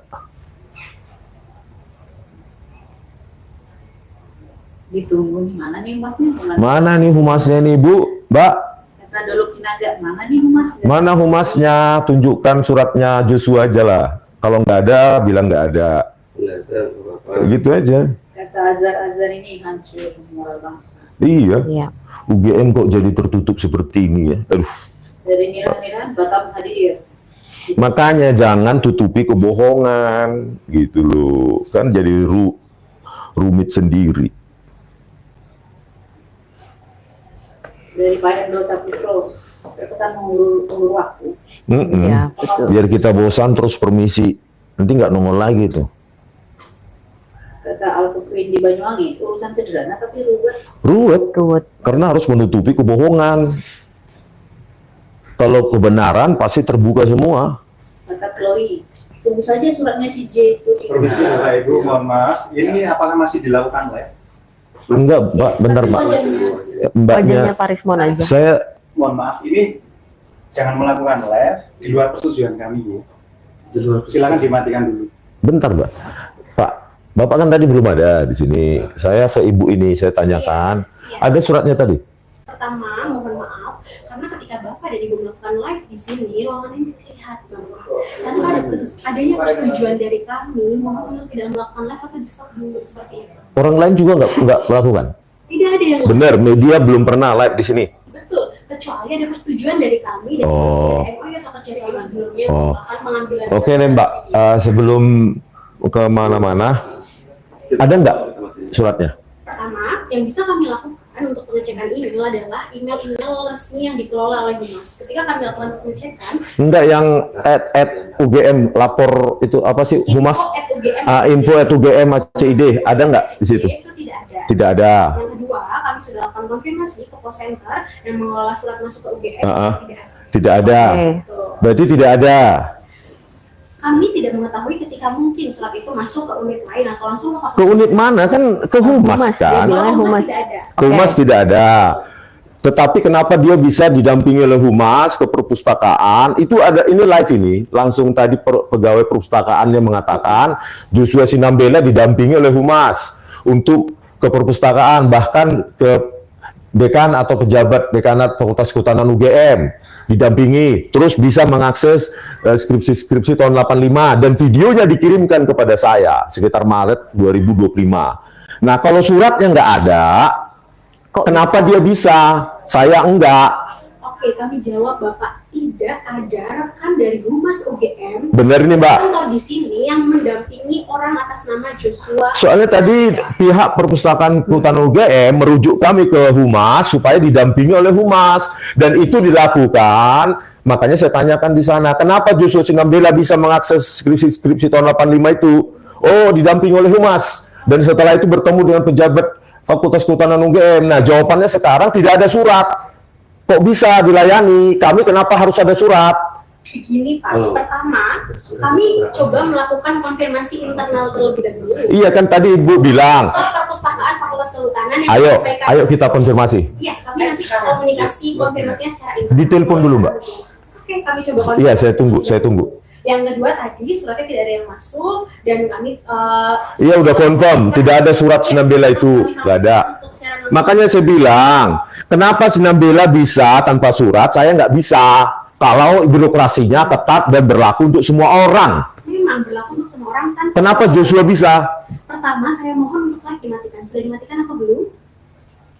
Ditunggu nih, mana nih humasnya? Mana nih humasnya nih, Bu? Mbak? Kata Dolok Sinaga, mana nih humasnya? Mana humasnya? Tunjukkan suratnya Joshua aja lah. Kalau nggak ada, bilang nggak ada. Nggak ada apa-apa. Gitu aja. Kata Azhar ini hancur moral bangsa. Iya. Iya. UGM kok jadi tertutup seperti ini ya. Aduh. Dari Nirhan Batam hadir. Makanya jangan tutupi kebohongan. Gitu loh. Kan jadi rumit sendiri. Dari Pak Hendro Saputro, terkesan mengulur waktu. Ya, betul. Biar kita bosan terus permisi. Nanti nggak nongol lagi tuh. Kata Al-Fuqrin di Banyuwangi, urusan sederhana tapi ruwet. Ruwet. Karena harus menutupi kebohongan. Kalau kebenaran pasti terbuka semua. Kata Chloe, tunggu saja suratnya si J itu. Permisi Bapak Ibu, mohon maaf. Ini apakah masih dilakukan live? Enggak, Mbak. Bentar, Mbak. Wajahnya Pak Rismon aja. Saya Mohon maaf, ini jangan melakukan live di luar persetujuan kami, Bu. Silakan dimatikan dulu. bentar, Mbak. Pak, Bapak kan tadi belum ada di sini. Saya ke Ibu ini, saya tanyakan. Ada suratnya tadi? Pertama, mohon maaf, karena ketika Bapak dan Ibu melakukan live di sini, ruangan ini terlihat bahwa tanpa adanya persetujuan dari kami, mohon untuk tidak melakukan live atau di stop dulu seperti itu. Orang lain juga nggak melakukan? Tidak ada yang Benar, media belum pernah live di sini. betul, kecuali ada persetujuan dari kami dan Oh. MOU atau kerjasama sebelumnya Oh. akan pengambilan. Oke nih, Mbak. Sebelum kemana-mana, ada nggak suratnya? Pertama, yang bisa kami lakukan untuk pengecekan email adalah email-email resmi yang dikelola oleh Humas. Ketika kami lakukan pengecekan, Enggak, yang at UGM lapor itu apa sih, Humas? info@ugm info@ugm.cid, ada nggak di situ? itu tidak ada. Tidak ada. Yang kedua, kami sudah lakukan konfirmasi ke call center yang mengelola surat masuk ke UGM. Tidak ada. Tidak ada. Oke. Betul. Berarti tidak ada. Kami tidak mengetahui ketika mungkin surat itu masuk ke unit lain atau langsung ke Ke unit mana? Kan ke Humas Humas, dia kan? bilang. Bilangnya Humas. Tidak ada. Ke Humas tidak ada. Tetapi kenapa dia bisa didampingi oleh humas ke perpustakaan? Itu ada ini live ini, langsung tadi pegawai perpustakaan yang mengatakan Joshua Sinambela didampingi oleh humas untuk ke perpustakaan, bahkan ke dekan atau pejabat dekanat Fakultas Kehutanan UGM didampingi, terus bisa mengakses skripsi-skripsi tahun 85 dan videonya dikirimkan kepada saya sekitar Maret 2025. Nah, kalau suratnya nggak ada, kenapa dia bisa? Saya enggak. Oke, kami jawab Bapak, tidak ada rekan dari Humas UGM. Benar ini, Mbak. Kantor di sini yang mendampingi orang atas nama Joshua. Soalnya tadi pihak perpustakaan Kehutanan UGM merujuk kami ke humas supaya didampingi oleh humas, dan itu dilakukan. Makanya saya tanyakan di sana, kenapa Joshua Sinambela bisa mengakses skripsi tahun 85 itu? Oh, didampingi oleh humas. Dan setelah itu bertemu dengan pejabat Fakultas Kehutanan UGM. Nah, jawabannya sekarang tidak ada surat. Kok bisa dilayani? Kami kenapa harus ada surat? Begini Pak, pertama kami coba melakukan konfirmasi internal terlebih dahulu. Iya kan tadi Ibu bilang. Perpustakaan Fakultas Kehutanan yang Ayo, menyampaikan. ayo kita konfirmasi. Iya, kami nanti komunikasi konfirmasinya secara internal. Ditelepon dulu, Mbak. Oke, kami coba konfirmasi. Iya, saya tunggu. Yang kedua tadi suratnya tidak ada yang masuk dan kami Iya udah confirm, tidak ada surat Sinambela itu, nggak ada. Makanya saya bilang, kenapa Sinambela bisa tanpa surat, saya nggak bisa. Kalau birokrasinya ketat dan berlaku untuk semua orang. memang berlaku untuk semua orang kan. Kenapa Joshua bisa? Pertama saya mohon untuk live dimatikan. Sudah dimatikan apa belum?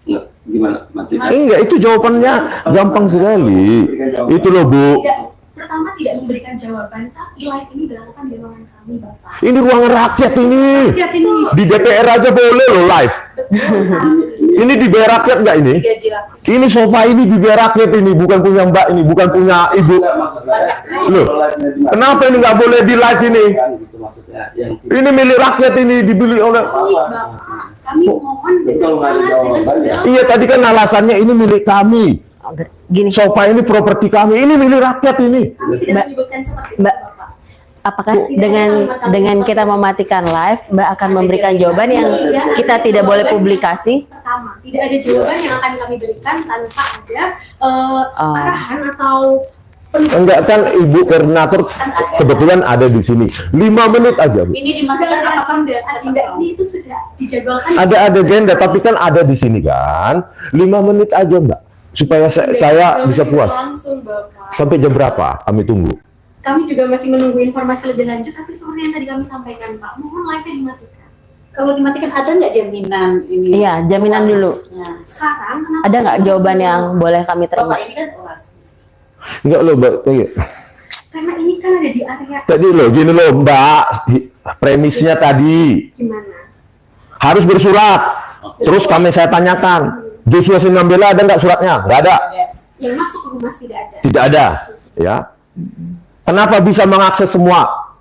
Nggak, gimana? Mati? Enggak, itu jawabannya gampang sekali. Itu loh Bu. Pertama tidak memberikan jawaban, tapi live ini dilakukan di ruangan kami, Bapak. Ini ruangan rakyat ini. Rakyat ini. Di DPR aja boleh loh live. Ini dibayar rakyat nggak ini? Ini sofa ini dibayar rakyat ini, bukan punya Mbak ini, bukan punya Ibu. Loh, kenapa ini nggak boleh di live ini? Ini milik rakyat ini, dibeli oleh. Kami mohon dengan sangat dengan segala. Iya tadi kan alasannya ini milik kami. Gini, Sofa ini properti kami, ini milik rakyat ini. Kami tidak menyebutkan seperti itu, Mbak, Bapak. apakah dengan kita mematikan live, Mbak akan memberikan jawaban yang kita tidak boleh publikasi? Pertama, tidak ada jawaban yang akan kami berikan tanpa ada arahan atau Enggak kan Ibu koordinator kebetulan ada di sini. 5 menit aja Bu. ini dimatikan apakah tidak ini itu sudah dijadwalkan. Ada agenda tapi kan ada di sini kan. 5 menit aja Mbak. Supaya saya bisa puas. Langsung, Bapak. Sampai jam berapa kami tunggu? Kami juga masih menunggu informasi lebih lanjut, tapi seperti yang tadi kami sampaikan, Pak, mohon live-nya dimatikan. Kalau dimatikan ada nggak jaminan ini? Iya, jaminan dulu. Nah, Sekarang, kenapa Ada nggak jawaban yang boleh kami terima? Bapak ini kan kelas. Enggak loh Mbak. Karena ini kan ada di area Tadi loh gini loh Mbak. Premisnya tadi gimana? harus bersurat. Terus saya tanyakan, Joshua Sinambela ada nggak suratnya? Nggak ada. Yang masuk ke humas tidak ada. Tidak ada. Ya. Kenapa bisa mengakses semua?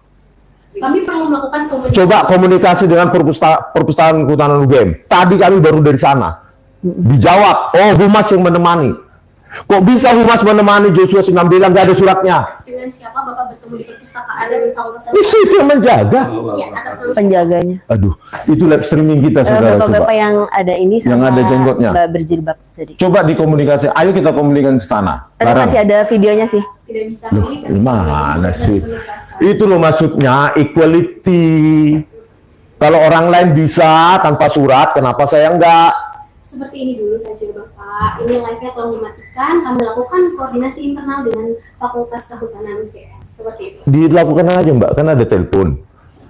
Kami perlu melakukan komunikasi. Coba komunikasi dengan perpustakaan Kehutanan UGM. Tadi kami baru dari sana. Dijawab, oh humas yang menemani. Kok bisa humas menemani Joshua Sinambela nggak ada suratnya? Dengan siapa Bapak bertemu di perpustakaan dan fakultas? Di situ yang menjaga. Ya, atas nama Penjaganya. Aduh, itu live streaming kita saudara coba. Bapak-bapak yang ada ini sama Yang ada jenggotnya. Mbak berjilbab tadi. Coba dikomunikasi. Ayo kita komunikasi ke sana. Tapi Bareng. masih ada videonya sih. tidak bisa Loh, ini, gimana sih? penugasan. Itu loh maksudnya equality. Kalau orang lain bisa tanpa surat, kenapa saya enggak? Seperti ini dulu saja Bapak, ini live-nya tolong dimatikan, kami lakukan koordinasi internal dengan Fakultas Kehutanan UGM, seperti itu. Dilakukan aja Mbak, kan ada telepon.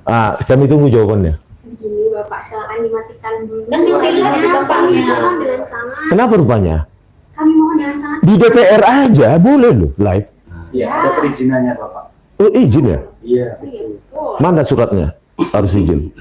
Ah, kami tunggu jawabannya. Begini Bapak, silakan dimatikan dulu. Kan dimatikan Kami bapaknya. mohon dengan sangat, Kenapa rupanya? kami mohon dengan sangat. Di DPR aja boleh loh live. Iya, ada perizinannya Bapak. Oh izin ya? Iya. Iya, betul. Mana suratnya? Harus izin.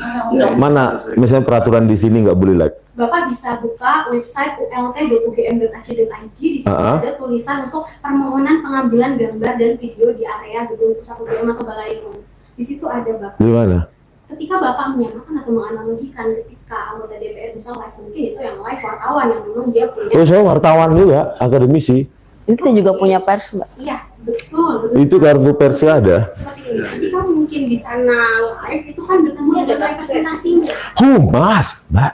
Mana misalnya peraturan di sini nggak boleh live? Bapak bisa buka website ult.ugm.ac.id, di situ ada tulisan untuk permohonan pengambilan gambar dan video di area gedung pusat UGM atau balai rum. Di situ ada Bapak. Di mana? Ketika Bapak menyamakan atau menganalogikan ketika anggota DPR bisa live, mungkin itu yang live wartawan yang memang dia punya. Oh saya wartawan juga, akademisi. Ini kita juga punya pers, Mbak. Iya, betul. Itu kartu persnya ada. Seperti ini. Ketika mungkin di sana live itu kan bertemu dengan representasinya. Humas, Mbak.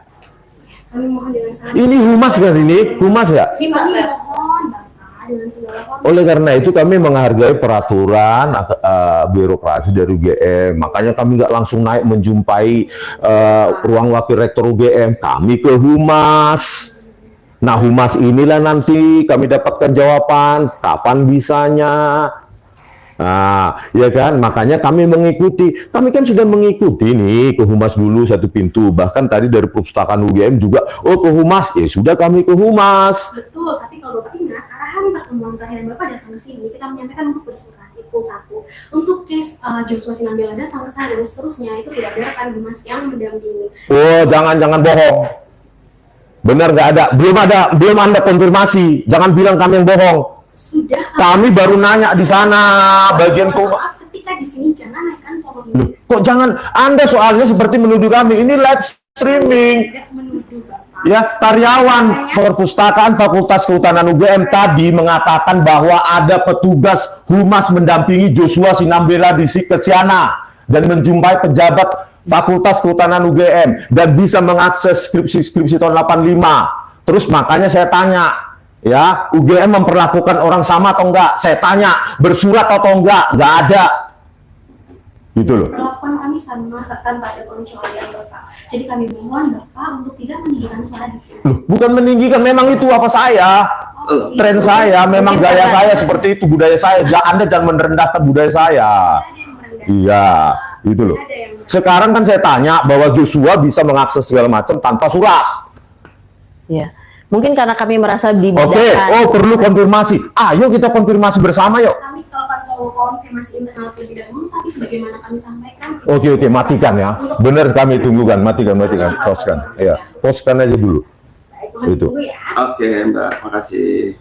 Kami mohon dengan sangat. Ini humas kan ini? Humas ya? Kami mohon Bapak dengan segala hormat. Oleh karena itu kami menghargai peraturan birokrasi dari UGM. Makanya kami nggak langsung naik menjumpai ruang wakil rektor UGM. Kami ke humas. Nah, humas inilah nanti kami dapatkan jawaban kapan bisanya. Nah, ya kan, makanya kami mengikuti. Kami kan sudah mengikuti nih ke humas dulu satu pintu. Bahkan tadi dari perpustakaan UGM juga, oh ke humas, ya sudah kami ke humas. Betul, tapi kalau Bapak ingat, arahan pertemuan terakhir Bapak datang ke sini, kita menyampaikan untuk bersurat, itu satu. Untuk case Joshua Sinambela datang ke sana dan seterusnya, itu tidak ada kan humas yang mendampingi. Oh, jangan bohong. Benar nggak ada, belum ada konfirmasi. Jangan bilang kami yang bohong. Sudah. Kami baru nanya di sana bagian Maaf, ketika di sini jangan naikkan formulir. kok jangan, Anda soalnya seperti menuduh kami. Ini live streaming. Tidak menuduh Bapak. Ya, karyawan perpustakaan Fakultas Kehutanan UGM tadi mengatakan bahwa ada petugas humas mendampingi Joshua Sinambela di Kesiana dan menjumpai pejabat Fakultas Kehutanan UGM dan bisa mengakses skripsi tahun 85. Terus makanya saya tanya, ya, UGM memperlakukan orang sama atau enggak? Saya tanya, bersurat atau enggak? Enggak ada. Gitu loh. Perlakuan kami sama tanpa ada pengecualian Bapak. Jadi kami mohon Bapak untuk tidak meninggikan suara di sini. Loh, bukan meninggikan, memang itu apa saya? Tren saya, memang gaya saya seperti itu, budaya saya. Anda jangan merendahkan budaya saya. Ada yang merendah. Iya, gitu loh. Ada yang Sekarang kan saya tanya bahwa Joshua bisa mengakses segala macam tanpa surat. Ya, mungkin karena kami merasa Oke, dibedakan. oh perlu konfirmasi. Ayo kita konfirmasi bersama yuk. kami kalau konfirmasi internal terlebih dahulu, tapi sebagaimana kami sampaikan. Oke, matikan ya. Benar kami tunggukan, matikan. Poskan. Ya, poskan aja dulu. Baik, mohon Itu. tunggu ya. Oke, Mbak, makasih.